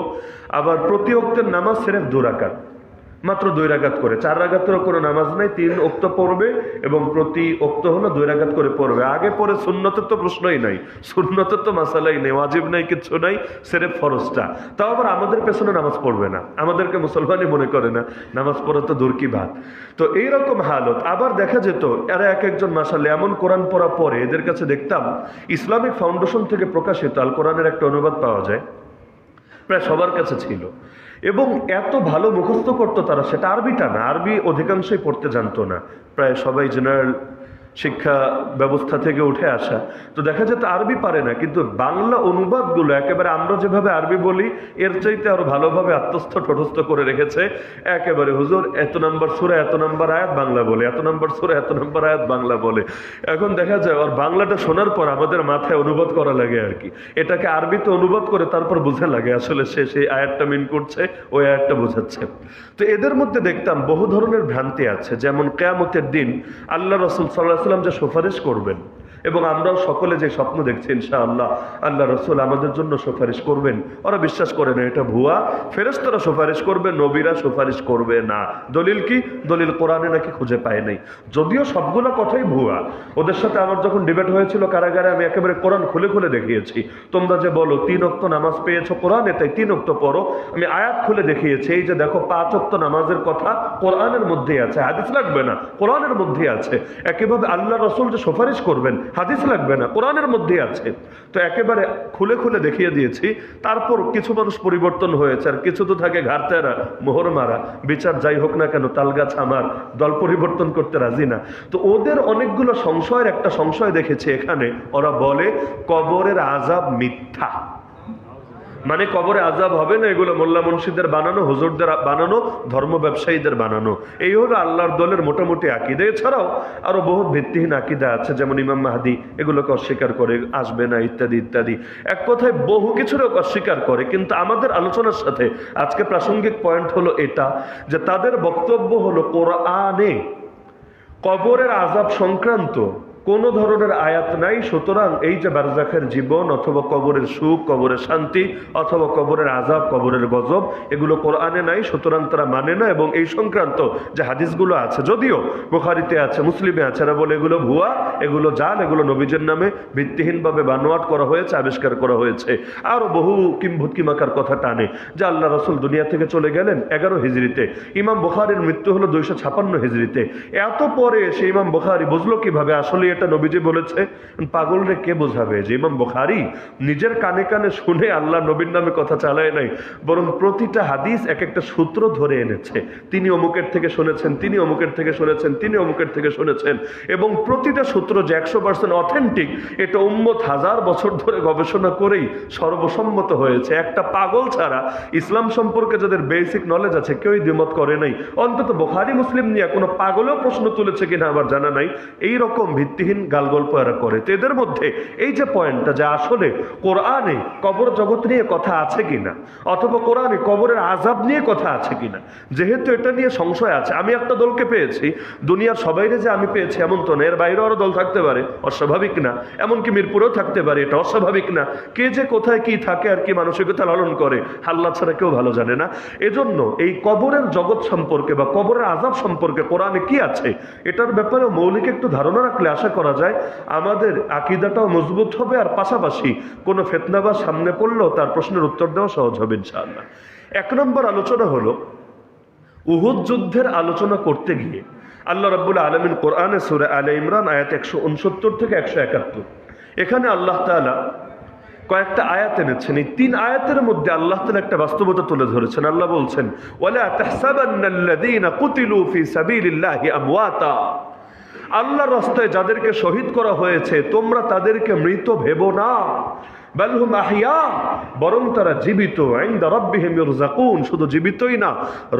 আবার প্রতি ওয়াক্তের নামাজ সির্ফ 2 রাকাত, মাত্র 2 রাকাত করে। 4 রাকাতেরও কোনো নামাজ নাই, 3 ওয়াক্ত পড়বে এবং প্রতি ওয়াক্ত হলো 2 রাকাত করে পড়বে। আগে পরে সুন্নতের তো প্রশ্নই নাই, সুন্নতের তো মাসালাই নেই, ওয়াজিব নাই, কিচ্ছু নাই, সির্ফ ফরজটা। তাও আবার আমাদের পেছনে নামাজ পড়বে না, আমাদেরকে মুসলমানই মনে করে না, নামাজ পড়া তো দূর কি বাত। তো এইরকম হালত। আবার দেখা যেত এরা এক একজন মাশাআল্লাহ এমন কোরআন পড়া পড়ে, এদের কাছে দেখতাম ইসলামিক ফাউন্ডেশন থেকে প্রকাশিত আল কোরআনের একটা অনুবাদ পাওয়া যায়, প্রায় সবার কাছে ছিল, এবং এত ভালো মুখস্থ করতো তারা, সেটা আরবিটা না, আরবি অধিকাংশই পড়তে জানতো না, প্রায় সবাই জেনারেল শিক্ষা ব্যবস্থা থেকে উঠে আসা। তো দেখা যেত আরবি পারে না, কিন্তু বাংলা অনুবাদগুলো একেবারে আমরা যেভাবে আরবি বলি এর চাইতে আরো ভালোভাবে আত্মস্থ ঠোঁটস্থ করে রেখেছে। একেবারে হুজুর এত নম্বর সূরা এত নম্বর আয়াত বাংলা বলে, এত নম্বর সূরা এত নম্বর আয়াত বাংলা বলে। এখন দেখা যায় আর বাংলাটা শোনার পর আমাদের মাথায় অনুবাদ করা লাগে আর কি, এটাকে আরবিতে অনুবাদ করে তারপর বুঝে লাগে আসলে সে সেই আয়াতটা মিন করছে, ওই আয়াতটা বোঝাচ্ছে। তো এদের মধ্যে দেখতাম বহু ধরনের ভ্রান্তি আছে। যেমন কিয়ামতের দিন আল্লাহ রাসূল সাল্লাল্লাহু আলাইহি ওয়াসাল্লাম যে সুপারিশ করবেন, এবং আমরাও সকলে যে স্বপ্ন দেখছি ইনশাআল্লাহ আল্লাহ রসুল আমাদের জন্য সুপারিশ করবেন, ওরা বিশ্বাস করে না, এটা ভুয়া। ফেরেশতারা সুপারিশ করবে, নবীরা সুপারিশ করবে না। দলিল কি? দলিল কোরআনে নাকি খুঁজে পায় নাই, যদিও সবগুলো কথাই ভুয়া। ওদের সাথে আমার যখন ডিবেট হয়েছিল কারাগারে, আমি একেবারে কোরআন খুলে খুলে দেখিয়েছি। তোমরা যে বলো 3 ওয়াক্ত নামাজ পেয়েছো কোরআনে, তাই 3 ওয়াক্ত পড়ো। আমি আয়াত খুলে দেখিয়েছি, এই যে দেখো 5 ওয়াক্ত নামাজের কথা কোরআনের মধ্যেই আছে, হাদিস লাগবে না, কোরআনের মধ্যেই আছে। একইভাবে আল্লাহ রসুল যে সুপারিশ করবেন, হাদিস লাগবে না, কোরআনের মধ্যেই আছে। তো একেবারে খুলে খুলে দেখিয়ে দিয়েছি। তারপর কিছু মানুষ পরিবর্তন হয়েছে, আর কিছু তো থাকে ঘাটতেরা, মোহর মারা। বিচার যাই হোক না কেন, তালগাছ আমার, দল পরিবর্তন করতে রাজি না। তো ওদের অনেকগুলো সংশয়ের একটা সংশয় দেখেছি এখানে। ওরা বলে কবরের আযাব মিথ্যা, মানে কবরে আযাব হবে না, এগুলো মোল্লা মুন্সিদের বানানো, হুজুরদের বানানো, ধর্ম ব্যবসায়ীদের বানানো। এই হলো আল্লাহর দলের মোটামুটি আকীদা। এছাড়াও আরো বহুত ভিত্তিহীন আকীদা আছে, যেমন ইমাম মাহদি এগুলোকে অস্বীকার করে, আসবে না ইত্যাদি ইত্যাদি। এক কথায় বহু কিছুর অস্বীকার করে। কিন্তু আমাদের আলোচনার সাথে আজকে প্রাসঙ্গিক পয়েন্ট হলো এটা, যে তাদের বক্তব্য হলো কোরআনে কবরের আযাব সংক্রান্ত কোনো ধরনের আয়াত নাই। সুতরাং এই যে বারজাখের জীবন অথবা কবরের সুখ, কবরের শান্তি অথবা কবরের আযাব, কবরের গজব, এগুলো কোরআনে নাই। সুতরাং তারা মানে না। এবং এই সংক্রান্ত যে হাদিসগুলো আছে, যদিও বুখারীতে আছে, মুসলিমে আছে, এরা বলে এগুলো ভুয়া, এগুলো জাল, এগুলো নবীজের নামে ভিত্তিহীনভাবে বানোয়াট করা হয়েছে, আবিষ্কার করা হয়েছে। আরও বহু কিম্ভূতকিমাকার কথা টানে, যে আল্লাহ রসুল দুনিয়া থেকে চলে গেলেন 11 হিজরিতে, ইমাম বুখারীর মৃত্যু হলো 256 হিজরিতে। এত পরে সে ইমাম বুখারী বুঝলো কিভাবে আসলে এটা নবীজি বলেছে? পাগল রে কে বোঝাবে যে ইমাম বুখারী নিজের কানে কানে শুনে আল্লাহ নবীর নামে কথা চালায় নাই, বরং প্রতিটা হাদিস এক একটা সূত্র ধরে এনেছে। তিনি অমুকের থেকে শুনেছেন, তিনি অমুকের থেকে শুনেছেন, তিনি অমুকের থেকে শুনেছেন। এবং প্রতিটা সূত্র যে 100% অথেন্টিক, এটা উম্মত 1000 বছর ধরে গবেষণা করেই সর্বসম্মত হয়েছে। একটা পাগল ছাড়া ইসলাম সম্পর্কে যাদের বেসিক নলেজ আছে কেউই দ্বিমত করে নাই। অন্তত বুখারী মুসলিম নিয়ে কোনো পাগলেও প্রশ্ন তুলেছে কিনা আমার জানা নাই। এই রকম ভিত্তিহীন গালগল্প এরা করে। তো এদের মধ্যে এই যে পয়েন্টটা, যে আসলে কোরআনে কবর জগৎ নিয়ে কথা আছে কিনা, অথবা কোরআনে কবরের আযাব নিয়ে কথা আছে কিনা, যেহেতু এটা নিয়ে সংশয় আছে। আমি একটা দলকে পেয়েছি, দুনিয়ার সবাইরে যে আমি পেয়েছি এমন তো না, এর বাইরেও আরো দল থাকতে পারে, অস্বাভাবিক না। এমনকি মিরপুরেও থাকতে পারে, এটা অস্বাভাবিক না। কে যে কোথায় কি থাকে আর কি মানসিকতা লালন করে, আল্লাহ ছাড়া কেউ ভালো জানে না। এজন্য এই কবরের জগৎ সম্পর্কে বা কবরের আযাব সম্পর্কে কোরআনে কি আছে, এটার ব্যাপারে মৌলিক একটু ধারণা রাখলে আশা করা যায় আমাদের আকীদাটাও মজবুত হবে, আর পাশাপাশি কোনো ফিতনাবাজ সামনে পড়লেও তার প্রশ্নের উত্তর দেওয়া সহজ হবে ইনশাআল্লাহ। 1 নম্বর আলোচনা হলো উহুদ যুদ্ধের আলোচনা করতে গিয়ে আল্লাহ রাব্বুল আলামিন কোরআনে সূরা আলে ইমরান আয়াত 169 থেকে 171, এখানে আল্লাহ তাআলা কয়েকটা আয়াত এনেছেন। এই 3 আয়াতের মধ্যে আল্লাহ তাআলা একটা বাস্তবতা তুলে ধরেছেন। আল্লাহ বলছেন, ওয়ালা তাহসাবান্নাল্লাযীনা কুতিলু ফি সাবিলিল্লাহি আমওয়াতা, আল্লাহর রাস্তায় যাদেরকে শহীদ করা হয়েছে তোমরা তাদেরকে মৃত ভেবো না, বাল হুম আহইয়া, বরং তারা জীবিত, ইনদা রাব্বিহিম ইরযাকুন, শুধু জীবিতই না,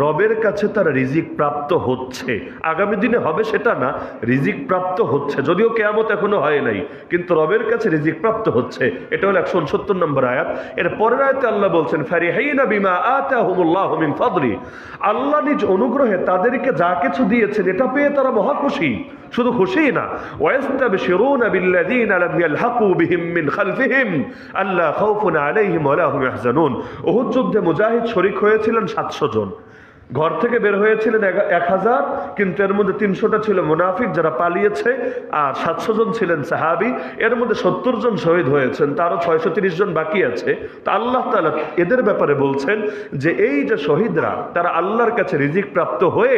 রবের কাছে তারা রিজিক প্রাপ্ত হচ্ছে। আগামী দিনে হবে সেটা না, রিজিক প্রাপ্ত হচ্ছে, যদিও কিয়ামত এখনো হয় নাই, কিন্তু রবের কাছে রিজিক প্রাপ্ত হচ্ছে। এটা হলো 169 নম্বর আয়াত। এর পরের আয়াতে আল্লাহ বলছেন, ফারিহিনা বিমা আতাহুমুল্লাহু মিন ফাদলি, আল্লাহ নিজ অনুগ্রহে তাদেরকে যা কিছু দিয়েছেন এটা পেয়ে তারা মহা খুশি। শুধু খুশি না, ওয়াস্তাবশিরুনা বিল্লাযীনা লাম ইয়ালহাকু বিহিম মিন খালফিহিম আল্লা খাউফুন আলাইহিম ওয়া লা হুম ইয়াহজানুন। উহুদ যুদ্ধে মুজাহিদ শরীক হয়েছিলেন 700 জন, ঘর থেকে বের হয়েছিলেন 1000, কিন্তু এর মধ্যে 300টা ছিল মুনাফিক যারা পালিয়েছে, আর 700 জন ছিলেন সাহাবী। এর মধ্যে 70 জন শহীদ হয়েছেন, তারও 630 জন বাকি আছে। তো আল্লাহ তাআলা এদের ব্যাপারে বলছেন যে এই যে শহীদরা তারা আল্লাহর কাছে রিজিক প্রাপ্ত হয়ে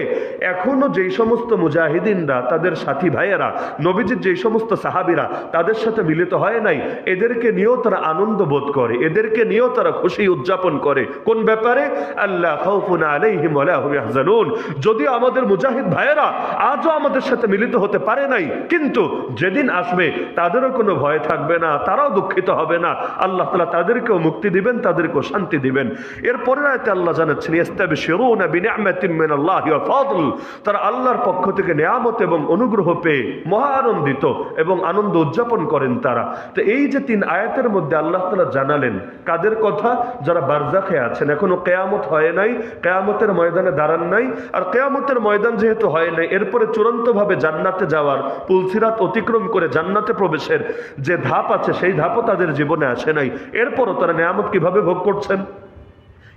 এখনো যেই সমস্ত মুজাহিদিনরা তাদের সাথী ভাইয়েরা নবীজির যেই সমস্ত সাহাবীরা তাদের সাথে মিলিত হয় নাই, এদেরকে নিয়েও তারা আনন্দ বোধ করে, এদেরকে নিয়েও তারা খুশি উদযাপন করে। কোন ব্যাপারে? আল্লাহ খাউফুন আলাইহিম ওয়া লা হুম ইয়াহজানুন। যদিও আমাদের মুজাহিদ ভাইয়েরা আজও আমাদের সাথে মিলিত হতে পারে নাই, কিন্তু যেদিন আসবে তাদেরও কোনো ভয় থাকবে না, তারাও দুঃখিত হবে না। আল্লাহ তাআলা তাদেরকেও মুক্তি দিবেন, তাদেরকেও শান্তি দিবেন। এর পরের আয়াতে আল্লাহ জানাচ্ছেন, ইস্তাবশিরুনা বিনি'মাতিন মিনাল্লাহি ওয়া ফাদল, তারা আল্লাহর পক্ষ থেকে নিয়ামত এবং অনুগ্রহ পেয়ে মহা আনন্দিত এবং আনন্দ উদযাপন করেন তারা। তো এই যে 3 আয়াতের মধ্যে আল্লাহ তাআলা জানালেন কাদের কথা? যারা বারজাখে আছেন, এখনো কিয়ামত হয় নাই, কিয়ামতের ময়দানে দাঁড়ান নাই, আর কিয়ামতের ময়দান যেহেতু হয় নাই, এরপরে চূড়ান্তভাবে জান্নাতে যাওয়ার, পুলসিরাত অতিক্রম করে জান্নাতে প্রবেশের যে ধাপ আছে সেই ধাপও তাদের জীবনে আসে নাই। এরপরও তারা নেয়ামত কিভাবে ভোগ করছেন,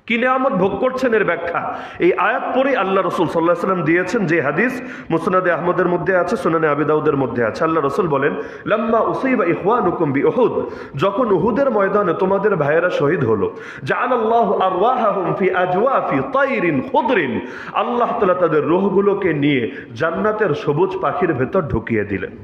কি নেয়ামত ভোগ করছেন, এর ব্যাখ্যা এই আয়াত পরে আল্লাহ রসুল সাল্লাল্লাহু আলাইহি ওয়াসাল্লাম দিয়েছেন, যে হাদিস মুসনাদে আহমদের মধ্যে আছে, সুনানে আবি দাউদের মধ্যে আছে। আল্লাহ রসুল বলেন, লাম্মা উসিবা ইখওয়ানুকুম বিউহুদ, যখন উহুদের ময়দানে তোমাদের ভাইয়েরা শহীদ হলো, জাআলাল্লাহু আরওয়াহাহুম ফি আজওয়াফি তাইরিন খুদরিন, আল্লাহ তাআলা তাদের রূহগুলোকে নিয়ে জান্নাতের সবুজ পাখির ভেতর ঢুকিয়ে দিলেন।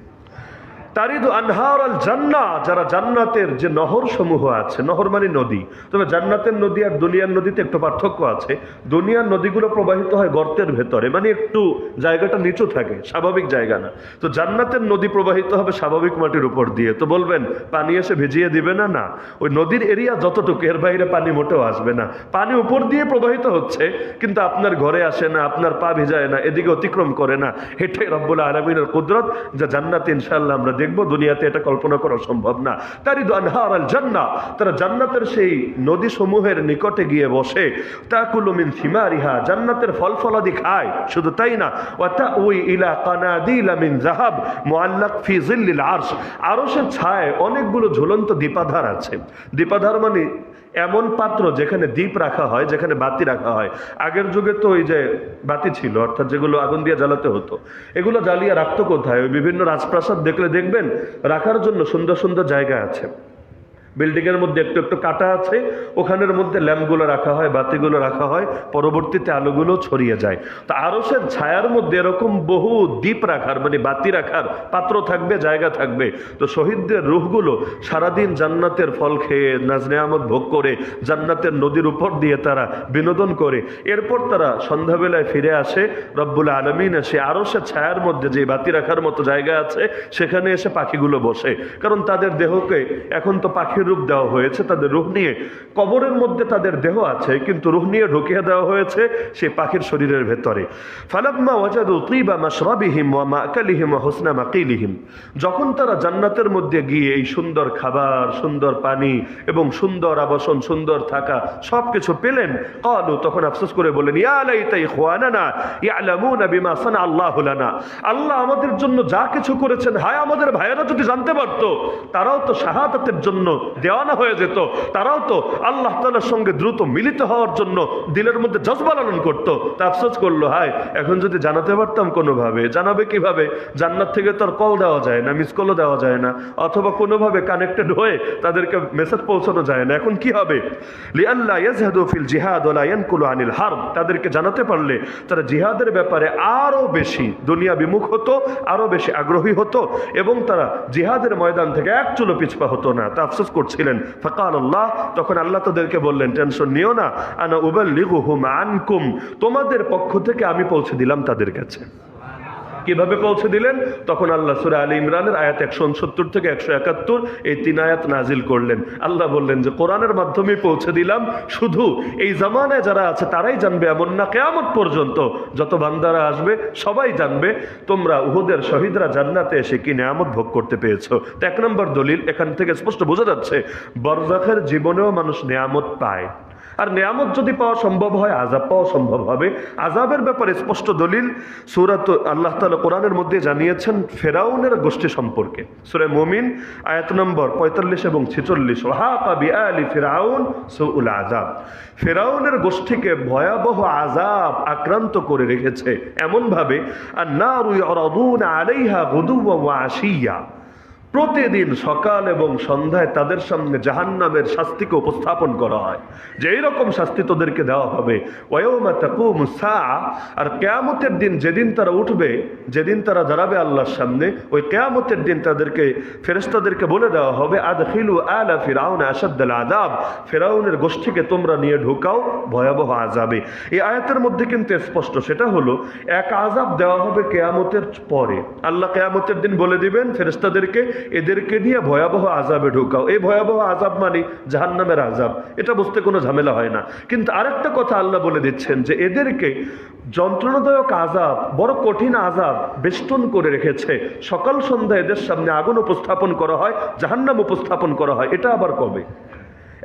তারিদু আনহার আল জান্নাহ, যারা জান্নাতের যে নহর সমূহ আছে, নহর মানে নদী, তবে জান্নাতের নদী আর দুনিয়ার নদীতে একটু পার্থক্য আছে। দুনিয়ার নদীগুলো প্রবাহিত হয় গর্তের ভেতরে, মানে একটু জায়গাটা নিচু থাকে, স্বাভাবিক জায়গা না। তো জান্নাতের নদী প্রবাহিত হবে স্বাভাবিক মাটির উপর দিয়ে। তো বলবেন পানি এসে ভিজিয়ে দিবে না? না, ওই নদীর এরিয়া যতটুকু, এর বাইরে পানি মোটেও আসবে না। পানি উপর দিয়ে প্রবাহিত হচ্ছে, কিন্তু আপনার ঘরে আসে না, আপনার পা ভিজায় না, এদিকে অতিক্রম করে না। এটাই রব্বুল আলামিনের কুদরত, যা জান্নাতে ইনশাআল্লাহ আমরা দেখবো, দুনিয়াতে এটা কল্পনা করা সম্ভব না। তারিদু আনহার আল জান্নাহ, তারা জান্নাতের সেই নদী সমূহের নিকটে গিয়ে বসে, তাকুলু মিন থিমারিহা, জান্নাতের ফল ফলাদি খায়। শুধু তাই না, ওয়া তাউই ইলা কানাদিলা মিন যাহাব মুআল্লাক ফি জিল্লিল আরশ, আরশের ছায়ায় অনেকগুলো ঝুলন্ত দীপাধার আছে। দীপাধার মানে এমন পাত্র যেখানে দীপ রাখা হয়, যেখানে বাতি রাখা হয়। আগের যুগে তো ওই যে বাতি ছিল, অর্থাৎ যেগুলো আগুন দিয়ে জ্বালাতে হতো, এগুলো জ্বালিয়ে রাখতো কোথায়? ওই বিভিন্ন রাজপ্রাসাদ দেখলে দেখবেন রাখার জন্য সুন্দর সুন্দর জায়গা আছে, বিল্ডিংয়ের মধ্যে একটু একটু কাটা আছে, ওখানের মধ্যে ল্যাম্পগুলো রাখা হয়, বাতিগুলো রাখা হয়, পরবর্তীতে আলোগুলো ছড়িয়ে যায়। তো আরশের ছায়ার মধ্যে এরকম বহু দ্বীপ রাখার, মানে বাতি রাখার পাত্র থাকবে, জায়গা থাকবে। তো শহীদদের রূহগুলো সারাদিন জান্নাতের ফল খেয়ে, নাজ নেয়ামত ভোগ করে, জান্নাতের নদীর উপর দিয়ে তারা বিনোদন করে, এরপর তারা সন্ধ্যাবেলায় ফিরে আসে রব্বুল আলামিন এসে আরশের ছায়ার মধ্যে যে বাতি রাখার মতো জায়গা আছে সেখানে এসে পাখিগুলো বসে। কারণ তাদের দেহকে এখন তো পাখির রূপ দেওয়া হয়েছে, তাদের রূহ নিয়ে কবরের মধ্যে তাদের দেহ আছে, কিন্তু রূহ নিয়ে ঢুকিয়ে দেওয়া হয়েছে সেই পাখির শরীরের ভেতরে। ফালাম্মা ওয়াজাদু তিবা মাশরাবিহিম ওয়া মাআকালিহিম ওয়া হুসনা মাকিলিহিম, যখন তারা জান্নাতের মধ্যে গিয়ে এই সুন্দর খাবার, সুন্দর পানি এবং সুন্দর আবাসন, সুন্দর থাকা সবকিছু পেলেন, ক্বালু, তখন আফসোস করে বলেন, ইয়া লাইতা ইখওয়ানানা ইয়ালামুনা বিমা সানা আল্লাহু লানা, আল্লাহ আমাদের জন্য যা কিছু করেছেন, হায় আমাদের ভাইয়েরা যদি জানতে পারতো, তারাও তো শাহাদাতের জন্য দেওয়ানা হয়ে যেত, তারাও তো আল্লাহ তাআলার সঙ্গে দ্রুত মিলিত হওয়ার জন্য দিলের মধ্যে জজবা লালন করতো। তা আফসোস করলো, হায় এখন যদি জানাতে পারতাম কোনোভাবে। জানাবে কিভাবে? জান্নাত থেকে তো আর কল দেওয়া যায় না, মিস কলও দেওয়া যায় না, অথবা কোনোভাবে কানেক্টেড হয়ে তাদেরকে মেসেজ পৌঁছানো যায় না। এখন কি হবে? লিআল্লা ইয়াজহাদু ফিল জিহাদ ওয়া লা ইয়ানকুলু আনিল হারব, তাদেরকে জানাতে পারলে তারা জিহাদের ব্যাপারে আরো বেশি দুনিয়া বিমুখ হতো, আরো বেশি আগ্রহী হতো, এবং তারা জিহাদের ময়দান থেকে এক চুলো পিছপা হতো না। তা আফসোস করছিলেন। ফাকাল আল্লাহ, তখন আল্লাহ তাদেরকে বললেন, টেনশন নিও না, আনা উবাল্লিগুহুম আনকুম, তোমাদের পক্ষ থেকে আমি পৌঁছে দিলাম তাদের কাছে। কিভাবে পৌঁছে দিলেন? তখন আল্লাহ সূরা আলী ইমরানের আয়াত 169 থেকে 171 এই 3 আয়াত নাজিল করলেন। আল্লাহ বললেন যে কোরআনের মাধ্যমে পৌঁছে দিলাম, শুধু এই জামানায় যারা আছে তারাই জানবে এমন না, কিয়ামত পর্যন্ত যত বান্দারা আসবে সবাই জানবে তোমরা উহুদের শহীদরা জান্নাতে এসে কি নিয়ামত ভোগ করতে পেয়েছো। তো 1 নম্বর দলিল এখান থেকে স্পষ্ট বোঝা যাচ্ছে, বরজাখের জীবনেও মানুষ নিয়ামত পায়, আর নিয়ামত যদি পাওয়া সম্ভব হয় আযাব পাওয়া সম্ভব হবে। আযাবের ব্যাপারে স্পষ্ট দলিল সূরাত আল্লাহ তাআলা কোরআনের মধ্যে জানিয়েছেন ফেরাউনের গোষ্ঠী সম্পর্কে। সূরা মুমিন আয়াত নম্বর 45 এবং 46, ওয়াহাকা বিআলি ফিরাউন সুউল আযাব, ফেরাউনের গোষ্ঠীকে ভয়াবহ আযাব আক্রান্ত করে রেখেছে এমন ভাবে, আন-নারু ইউরাদুনা আলাইহা গুদুওয়া ওয়া আশিয়া, প্রতিদিন সকাল এবং সন্ধ্যায় তাদের সামনে জাহান্নামের শাস্তিকে উপস্থাপন করা হয় যে এইরকম শাস্তি তোদেরকে দেওয়া হবে। ওয়ায়াউমা তাকুমুস সাআ, আর কিয়ামতের দিন যেদিন তারা উঠবে, যেদিন তারা দাঁড়াবে আল্লাহর সামনে, ওই কিয়ামতের দিন তাদেরকে, ফেরেশতাদেরকে বলে দেওয়া হবে, আদখিলু আলা ফিরাউন আশাদ্দাল আযাব, ফিরাউনের গোষ্ঠীকে তোমরা নিয়ে ঢোকাও ভয়াবহ আযাবে। এই আয়াতের মধ্যে কিন্তু স্পষ্ট, সেটা হলো এক আযাব দেওয়া হবে কিয়ামতের পরে। আল্লাহ কিয়ামতের দিন বলে দিবেন ফেরেশতাদেরকে, এদেরকে নিয়ে ভয়াবহ আযাবে ঢোকাও। এই ভয়াবহ আযাব মানে জাহান্নামের আযাব, এটা বুঝতে কোনো ঝামেলা হয় না। কিন্তু আরেকটা কথা আল্লাহ বলে দিচ্ছেন যে এদেরকে যন্ত্রণাদায়ক আযাব, বড় কঠিন আযাব বেষ্টন করে রেখেছে। সকাল সন্ধ্যা এদের সামনে আগুন উপস্থাপন করা হয়, জাহান্নাম উপস্থাপন করা হয়। এটা আবার কবে?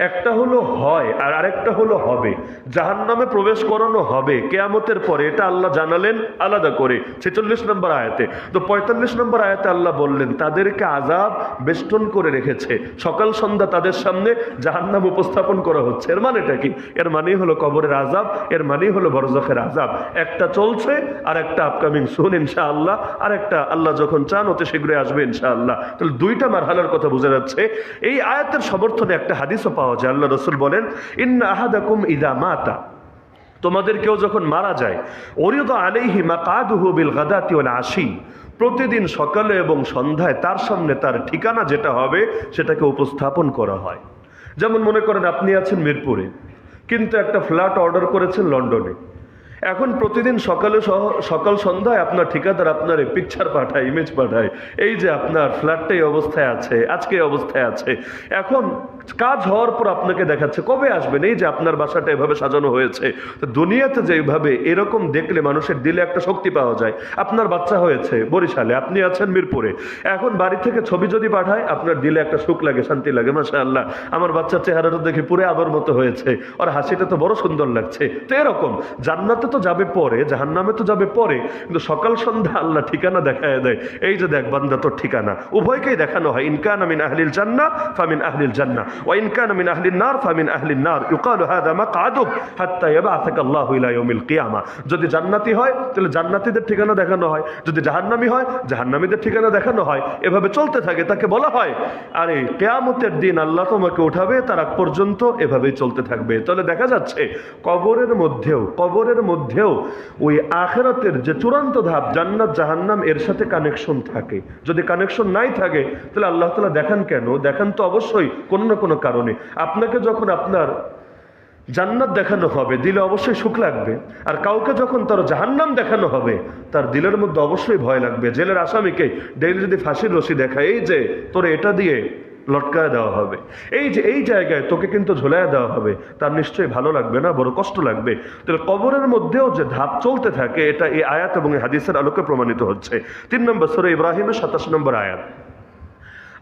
একটা হলো হয় আর আরেকটা হলো হবে। জাহান্নামে প্রবেশ করানো হবে কিয়ামতের পরে, এটা আল্লাহ জানালেন আলাদা করে 46 নম্বর আয়াতে। তো 45 নম্বর আয়াতে আল্লাহ বললেন তাদেরকে আযাব বেষ্টন করে রেখেছে, সকাল সন্ধ্যা তাদের সামনে জাহান্নাম উপস্থাপন করা হচ্ছে। এর মানেটা কি? এর মানেই হলো কবরের আযাব, এর মানেই হলো বরজখের আযাব। একটা চলছে আর একটা আপকামিং সুন ইনশাআল্লাহ, আর একটা আল্লাহ যখন চান অতি শীঘ্রই আসবে ইনশাআল্লাহ। তাহলে দুইটা মারহালার কথা বোঝা যাচ্ছে। এই আয়াতের সমর্থনে একটা হাদিসও পাওয়া যায়। আল্লাহ রাসূল বলেন, ইন্না আহাদাকুম ইযা মাতা, তোমাদের কেউ যখন মারা যায়, উরিদা আলাইহি মাকআদুহু বিল গাদাতি ওয়াল আশি, প্রতিদিন সকালে এবং সন্ধ্যায় তার সামনে তার ঠিকানা যেটা হবে সেটাকে উপস্থাপন করা হয়। যেমন মনে করেন আপনি আছেন মিরপুরে, কিন্তু একটা ফ্ল্যাট অর্ডার করেছেন লন্ডনে। এখন প্রতিদিন সকাল সন্ধ্যায় আপনার ঠিকাদার আপনার পিকচার পাঠায়, ইমেজ পাঠায়, এই যে আপনার ফ্ল্যাটটা এই অবস্থায় আছে, আজকে এই অবস্থায় আছে। এখন কাজ হওয়ার পর আপনাকে দেখাচ্ছে কবে আসবেন, এই যে আপনার বাসাটা এভাবে সাজানো হয়েছে। তো দুনিয়াতে যেভাবে এরকম দেখলে মানুষের দিলে একটা শক্তি পাওয়া যায়। আপনার বাচ্চা হয়েছে বরিশালে, আপনি আছেন মিরপুরে, এখন বাড়ি থেকে ছবি যদি পাঠায় আপনার দিলে একটা সুখ লাগে, শান্তি লাগে। মাশাআল্লাহ, আমার বাচ্চার চেহারাটা দেখে পুরে আবার মতো হয়েছে, ওর হাসিটা তো বড় সুন্দর লাগছে। তো এরকম জান্নাতে তো যাবে পরে, জাহান্নামে তো যাবে পরে, কিন্তু সকাল সন্ধ্যা আল্লাহ ঠিকানা দেখায় দেয়, এই যে দেখ বান্দা তোর ঠিকানা। উভয়কেই দেখানো হয়, ইনকানা মিন আহলিল জান্নাহ ফামিন আহলিল জান্নাহ ওয়া ইনকানা মিন আহলিন নার ফামিন আহলিন নার ইউকালু হাযা মাকআদুক হাত্তা ইয়াবআসাকা আল্লাহু ইলা ইয়াউমিল কিয়ামা। যদি জান্নাতি হয় তাহলে জান্নাতীদের ঠিকানা দেখানো হয়, যদি জাহান্নামী হয় জাহান্নামীদের ঠিকানা দেখানো হয়। এভাবে চলতে থাকে। তাকে বলা হয় আরে কিয়ামতের দিন আল্লাহ তোমাকে উঠাবে, তার আগ পর্যন্ত এভাবেই চলতে থাকবে। তাহলে দেখা যাচ্ছে কবরের মধ্যেও ওই আখিরাতের যে চূড়ান্ত ধাপ জান্নাত জাহান্নাম, এর সাথে কানেকশন থাকে। যদি কানেকশন নাই থাকে তাহলে আল্লাহ তাআলা দেখান কেন? দেখান তো অবশ্যই কোনো না কোনো কারণে। আপনাকে যখন আপনার জান্নাত দেখানো হবে দিলে অবশ্যই সুখ লাগবে, আর কাউকে যখন তার জাহান্নাম দেখানো হবে তার দিলের মধ্যে অবশ্যই ভয় লাগবে। জেলের আসামিকে ডেইলি যদি ফাঁসির রশি দেখায়, এই যে তোর এটা দিয়ে লটকায় দেওয়া হবে, এই যে এই জায়গায় তোকে কিন্তু ঝোলায় দেওয়া হবে, তার নিশ্চয়ই ভালো লাগবে না, বড় কষ্ট লাগবে। তাহলে কবরের মধ্যেও যে ধাপ চলতে থাকে, এটা এই আয়াত এবং এই হাদিসের আলোকে প্রমাণিত হচ্ছে। 3 নম্বর সূরা ইব্রাহিমের 27 নম্বর আয়াত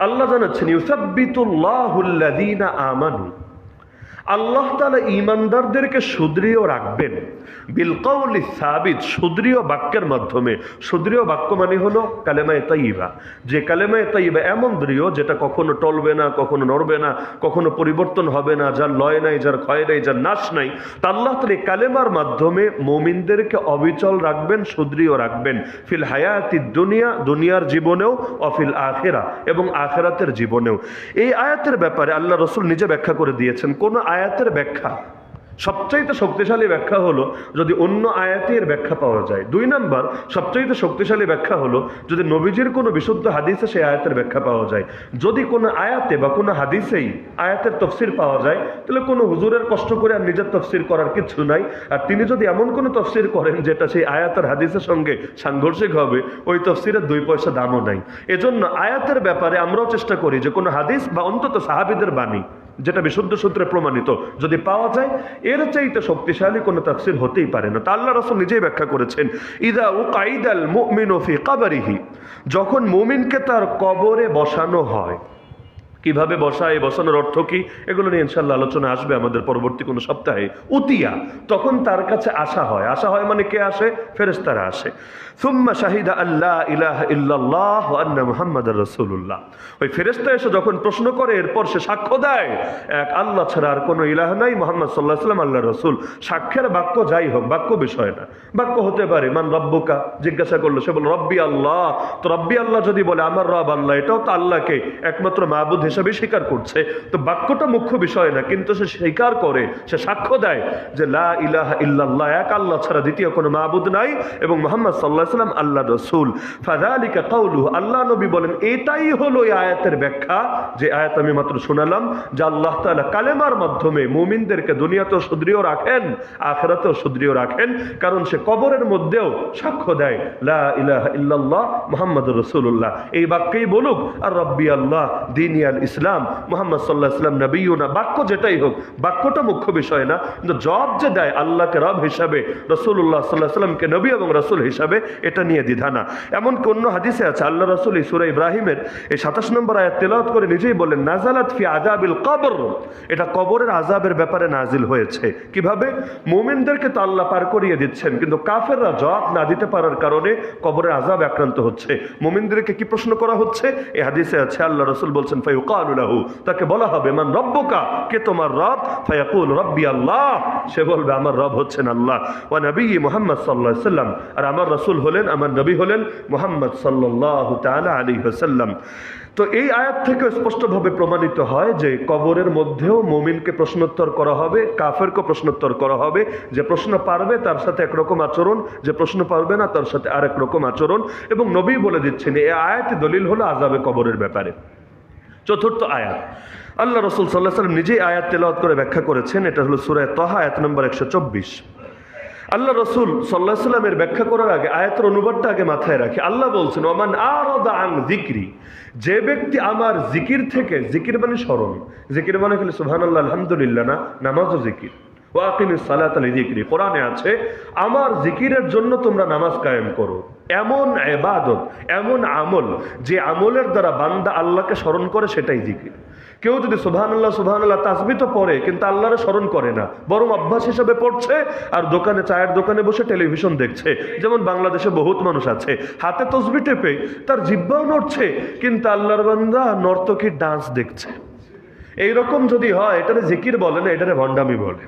আল্লাহ জানাচ্ছেন, ইউসাব্বিতুল্লাহুল্লাযীনা আমানু, আল্লাহ তাআলা ঈমানদারদেরকে সুদৃঢ় রাখবেন, বিল কওলি সাবিত, সুদৃঢ় বাক্যের মাধ্যমে। সুদৃঢ় বাক্য মানে হলো কালেমায়ে তাইয়্যিবা, যে কালেমায়ে তাইয়্যিবা এমন দৃঢ় যেটা কখনো টলবে না, কখনো নড়বে না, কখনো পরিবর্তন হবে না, যার লয় নাই, যার ক্ষয় নাই, যার নাশ নাই। তা আল্লাহ তাআলা এই কালেমার মাধ্যমে মুমিনদেরকে অবিচল রাখবেন, সুদৃঢ় রাখবেন, ফিল হায়াতিদ দুনিয়া, দুনিয়ার জীবনেও, অফিল আখিরা, এবং আখিরাতের জীবনেও। এই আয়াতের ব্যাপারে আল্লাহ রাসূল নিজে ব্যাখ্যা করে দিয়েছেন। কোন আয়াতের ব্যাখ্যা সবচাইতে শক্তিশালী ব্যাখ্যা হলো যদি অন্য আয়াতের ব্যাখ্যা পাওয়া যায়। 2 নম্বর সবচাইতে শক্তিশালী ব্যাখ্যা হলো যদি নবীজির কোনো বিশুদ্ধ হাদিসে সেই আয়াতের ব্যাখ্যা পাওয়া যায়। যদি কোনো আয়াতে বা কোনো হাদিসেই আয়াতের তফসির পাওয়া যায় তাহলে কোনো হুজুরের কষ্ট করে আর নিজের তফসির করার কিছু নাই। আর তিনি যদি এমন কোনো তফসির করেন যেটা সেই আয়াতের হাদিসের সঙ্গে সাংঘর্ষিক হবে, ওই তফসিরের 2 পয়সা দামও নাই। এজন্য আয়াতের ব্যাপারে আমরাও চেষ্টা করি যে কোনো হাদিস বা অন্তত সাহাবীদের বাণী যেটা বিশুদ্ধ সূত্রে প্রমাণিত যদি পাওয়া যায়, এর চাইতে শক্তিশালী কোনো তাফসীর হতেই পারে না। তা আল্লাহ রাসূল নিজেই ব্যাখ্যা করেছেন, ইযা উকাইদাল মুমিনু ফি কবরিহি, যখন মুমিনকে তার কবরে বসানো হয়। কিভাবে বসায়, বসানোর অর্থ কি, এগুলো নিয়ে ইনশাআল্লাহ আলোচনা আসবে আমাদের পরবর্তী কোনো সপ্তাহে। উতিয়া, তখন তার কাছে আসা হয়। আসা হয় মানে কে আসে? ফেরেশতারা আসে। সুম্মা শাহিদা আল্লা ইলাহা ইল্লাল্লাহ ওয়া আন্না মুহাম্মাদুর রাসূলুল্লাহ, ওই ফেরেশতা এসে যখন প্রশ্ন করে এরপর সে সাক্ষ্য দেয় এক আল্লাহ ছাড়া আর কোনো ইলাহ নাই, মুহাম্মদ সাল্লাল্লাহু আলাইহি ওয়াসাল্লাম আল্লাহর রাসূল। সাক্ষ্যের বাক্য যাই হোক, বাক্য বিষয় না, বাক্য হতে পারে মান রব্বুকা, জিজ্ঞাসা করলো, সে বলল রব্বি আল্লাহ। তো রব্বি আল্লাহ যদি বলে আমার রব আল্লাহ, এটাও তো আল্লাহকে একমাত্র মাবুদ হিসেবে স্বীকার করছে। তো বাক্যটা মুখ্য বিষয় না, কিন্তু সে স্বীকার করে, সে সাক্ষ্য দেয় যে লা ইলাহা ইল্লাল্লাহ, এক আল্লাহ ছাড়া দ্বিতীয় কোনো মাবুদ নাই, এবং মুহাম্মদ সাল্লাল্লাহু আলাইহি ওয়াসাল্লাম আল্লাহর রাসূল। ফাযালিকা কাউলুহু, আল্লাহ নবী বলেন এটাই হলো এই আয়াতের ব্যাখ্যা, যে আয়াত আমি মাত্র শোনালাম, যে আল্লাহ তাআলা কালেমার মাধ্যমে মুমিনদেরকে দুনিয়াতেও সুদৃঢ় রাখেন, আখিরাতেও সুদৃঢ় রাখেন, কারণ সে কবরের মধ্যেও সাক্ষ্য দেয় লা ইলাহা ইল্লাল্লাহ মুহাম্মাদুর রাসূলুল্লাহ। এই বাক্যেই বলুক আর রব্বি আল্লাহ, দীনি আল ইসলাম, মুহাম্মদ সাল্লাল্লাহু আলাইহি ওয়াসাল্লাম নবিয়ুনা, বাক্য যেটাই হোক, বাক্যটা মুখ্য বিষয় না, কিন্তু জব যে দেয় আল্লাহকে রব হিসাবে, রাসূলুল্লাহ সাল্লাল্লাহু আলাইহি ওয়াসাল্লামকে নবী এবং রাসূল হিসাবে, এটা নিয়ে দ্বিধা না। এমনকি অন্য হাদিসে আছে আল্লাহ রাসূল এই সূরা ইব্রাহিমের এই 27 নম্বর আয়াত তেলাওয়াত করে নিজেই বলেন, নাযালাত ফি আযাবিল কবর, এটা কবরের আযাবের ব্যাপারে নাজিল হয়েছে। কিভাবে? মুমিনদেরকে তো আল্লাহ পার করিয়ে দিচ্ছেন, কিন্তু কাফেররা জবাব না দিতে পারার কারণে কবরের আযাব আক্রান্ত হচ্ছে। মুমিনদেরকে কি প্রশ্ন করা হচ্ছে? এই হাদিসে আছে আল্লাহ রাসূল বলছেন, ফায়ুকালু লাহু, তাকে বলা হবে, মান রব্বুকা, কে তোমার রব? ফায়াকুল রব্বি আল্লাহ, সে বলবে আমার রব হচ্ছেন আল্লাহ। ওয়া নবিয়্যি মুহাম্মদ সাল্লাল্লাহু আলাইহি ওয়াসাল্লাম, আর আমার রাসূল হলেন, আমার নবী হলেন মুহাম্মদ সাল্লাল্লাহু তাআলা আলাইহি ওয়াসাল্লাম। তো এই আয়াত থেকে স্পষ্টভাবে প্রমাণিত হয় যে কবরের মধ্যেও মুমিনকে প্রশ্নোত্তর করা হবে, কাফেরকে প্রশ্নোত্তর করা হবে। যে প্রশ্ন পারবে তার সাথে একরকম আচরণ, যে প্রশ্ন পারবে না তার সাথে আরেক রকম আচরণ। এবং নবী বলে দিচ্ছেন এই আয়াতে দলিল হলো আযাবে কবরের ব্যাপারে। চতুর্থ আয়াত, আল্লাহ রাসূল সাল্লাল্লাহু আলাইহি ওয়াসাল্লাম নিজেই আয়াত তেলাওয়াত করে ব্যাখ্যা করেছেন। এটা হলো সূরা তাহা আয়াত নম্বর 124। আল্লাহ রাসূল সাল্লাল্লাহু আলাইহি ওয়াসাল্লামের ব্যাখ্যা করার আগে আয়াতের অনুবাদটা আগে মাথায় রাখি। আল্লাহ বলছেন, ওমান আরাদা আন যিকরি, যে ব্যক্তি আমার জিকির থেকে, জিকির মানে স্মরণ, জিকির মানে খালি সুবহানাল্লাহ আলহামদুলিল্লাহ না, নামাজও জিকির। ওয়া আকিমিস সালাতা লিযিকরি, কোরআনে আছে আমার জিকিরের জন্য তোমরা নামাজ কায়েম করো। এমন ইবাদত, এমন আমল, যে আমলের দ্বারা বান্দা আল্লাহকে স্মরণ করে, সেটাই জিকির। কেউ যদি সুবহানাল্লাহ সুবহানাল্লাহ তাসবিহ তো পড়ে, কিন্তু আল্লাহরে স্মরণ করে না, বরং অভ্যাস হিসেবে পড়ছে আর দোকানে, চায়ের দোকানে বসে টেলিভিশন দেখছে। যেমন বাংলাদেশে বহুত মানুষ আছে, হাতে তসবিহ টেপে তার জিহ্বাও নড়ছে, কিন্তু আল্লাহর বান্দা নর্তকীর ডান্স দেখছে। এইরকম যদি হয়, এটারে জিকির বলে না, এটারে ভণ্ডামি বলে।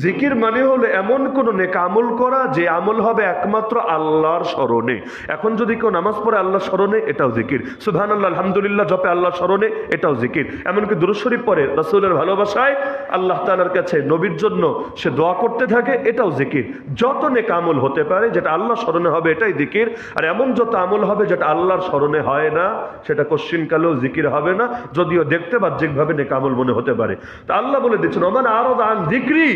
জিকির মানে হলো এমন কোন নেক আমল করা যে আমল হবে একমাত্র আল্লাহর স্মরণে। এখন যদি কেউ নামাজ পড়ে আল্লাহর স্মরণে, এটাও জিকির। সুবহানাল্লাহ আলহামদুলিল্লাহ জপে আল্লাহর স্মরণে, এটাও জিকির। এমনকি দুরূদ শরীফ পড়ে রাসূলের ভালোবাসায় আল্লাহ তাআলার কাছে নবীর জন্য সে দোয়া করতে থাকে, এটাও জিকির। যত নেক আমল হতে পারে যেটা আল্লাহর স্মরণে হবে, এটাই জিকির। আর এমন যত আমল হবে যেটা আল্লাহর স্মরণে হয় না, সেটা কোশ্চিনকালেও জিকির হবে না, যদিও দেখতে বাহ্যিকভাবে নেক আমল মনে হতে পারে। তা আল্লাহ বলে দিচ্ছেন, ওমান আরাদা আন যিকরি,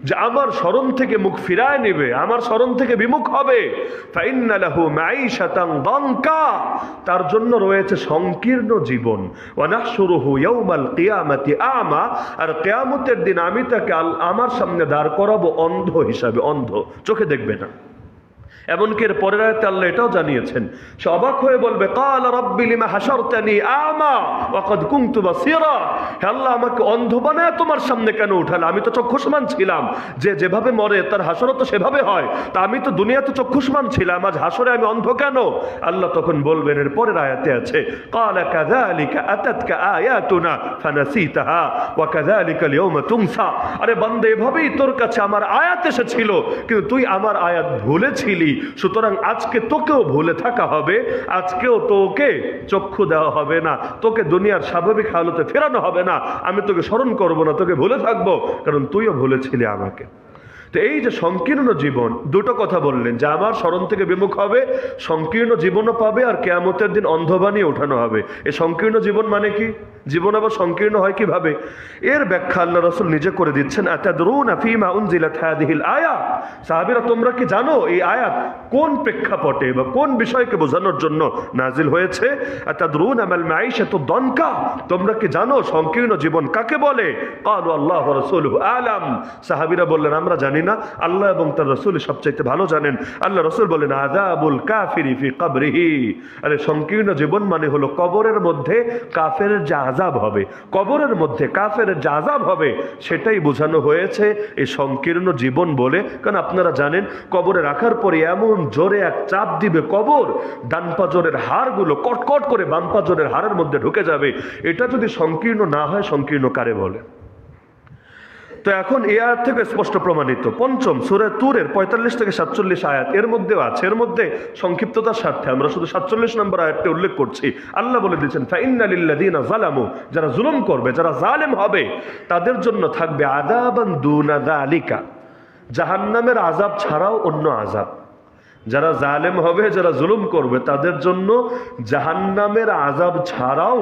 যে আমার স্মরণ থেকে মুখ ফিরায় নেবে, আমার স্মরণ থেকে বিমুখ হবে, ফাইন্না লাহু মাঈশাতান দানকা, তার জন্য রয়েছে সংকীর্ণ জীবন। ওয়া নাহশুরুহু ইয়াউমাল কিয়ামাতি আমা, আর কিয়ামতের দিন আমি তাকে আমার সামনে দাঁড় করাবো অন্ধ হিসাবে, অন্ধ, চোখে দেখবে না। এমনকি এর পরের আয়াতে আল্লাহ এটাও জানিয়েছেন, সে অবাক হয়ে বলবে, ক্বালা রাব্বি লিমা হাশারতানি আমা ওয়া ক্বাদ কুনতু বাসীরা, হে আল্লাহ আমাকে অন্ধ বানায় তোমার সামনে কেন উঠালে? আমি তো চক্ষুষ্মান ছিলাম। যে যেভাবে মরে তার হাসরও তো সেভাবে হয়, তা আমি তো দুনিয়াতে চক্ষুষ্মান ছিলাম, আজ হাসরে আমি অন্ধ কেন? আল্লাহ তখন বলবেন, এর পরের আয়াতে আছে, ক্বালা কাযালিকা আতাতকা আয়াতুনা ফানাসিতাহা ওয়া কাযালিকা আল-ইয়াওমা তুনসা, আরে বান্দা এভাবেই তোর কাছে আমার আয়াত এসেছিল, কিন্তু তুই আমার আয়াত ভুলেছিলি, সুতরাং আজকে তোকেও ভুলে থাকা হবে, আজকেও তোকে চক্ষু দেওয়া হবে না, তোকে দুনিয়ার স্বাভাবিক হালতে ফেরানো হবে না, আমি তোকে স্মরণ করব না, তোকে ভুলে থাকবো, কারণ তুইও ভুলেছিলি আমাকে। তো এই যে সংকীর্ণ জীবন, দুটো কথা বললেন, যে আমার স্মরণ থেকে বিমুখ হবে, সংকীর্ণ জীবনও পাবে, আর কিয়ামতের দিন অন্ধ বানিয়ে ওঠানো হবে। এই সংকীর্ণ জীবন মানে কি? জীবন আবার সংকীর্ণ হয় কিভাবে? এর ব্যাখ্যা আল্লাহ রাসূল নিজে করে দিচ্ছেন। আতাদরুনা ফীমা উনজিলাত হাযিহিল আয়াত, সাহাবীরা তোমরা কি জানো এই আয়াত কোন প্রেক্ষাপটে বা কোন বিষয়কে বোঝানোর জন্য নাজিল হয়েছে? আতাদরুনা মাল মাঈশাতু দানকা, তোমরা কি জানো সংকীর্ণ জীবন কাকে বলে? ক্বালু আল্লাহু ওয়া রাসূলুহু আলাম, সাহাবীরা বললেন আমরা জানি না, আল্লাহ এবং তার রাসূল সবচাইতে ভালো জানেন। আল্লাহ রাসূল বলেন, আযাবুল কাফিরি ফি কবরিহি, আরে সংকীর্ণ জীবন মানে হলো কবরের মধ্যে কাফেরের যে আযাব হবে, কবরের মধ্যে কাফেরের যে আযাব হবে, সেটাই বোঝানো হয়েছে এই সংকীর্ণ জীবন বলে। কারণ আপনারা জানেন কবরে রাখার পরে এমন জোরে এক চাপ দিবে কবর, ডান পাজরের হাড়গুলো কটকট করে বাম পাজরের হাড়ের মধ্যে ঢুকে যাবে। এটা যদি সংকীর্ণ না হয়, সংকীর্ণ কারে বলে? তো এখন এই আয়াত থেকে স্পষ্ট প্রমাণিত, পঞ্চম সূরা তুরের 45 থেকে 47 আয়াত, এর মধ্যেও আছে। এর মধ্যে সংক্ষিপ্ততার স্বার্থে আমরা শুধু 47 নম্বর আয়াতটি উল্লেখ করছি। আল্লাহ বলে দিয়েছেন, ফাইন্না লিল্লাযিনা যালামু, যারা জুলুম করবে, যারা জালেম হবে, তাদের জন্য থাকবে আযাবান দুনা যালিকা, জাহান্নামের আযাব ছাড়াও অন্য আযাব। যারা জালেম হবে, যারা জুলুম করবে, তাদের জন্য জাহান্নামের আযাব ছাড়াও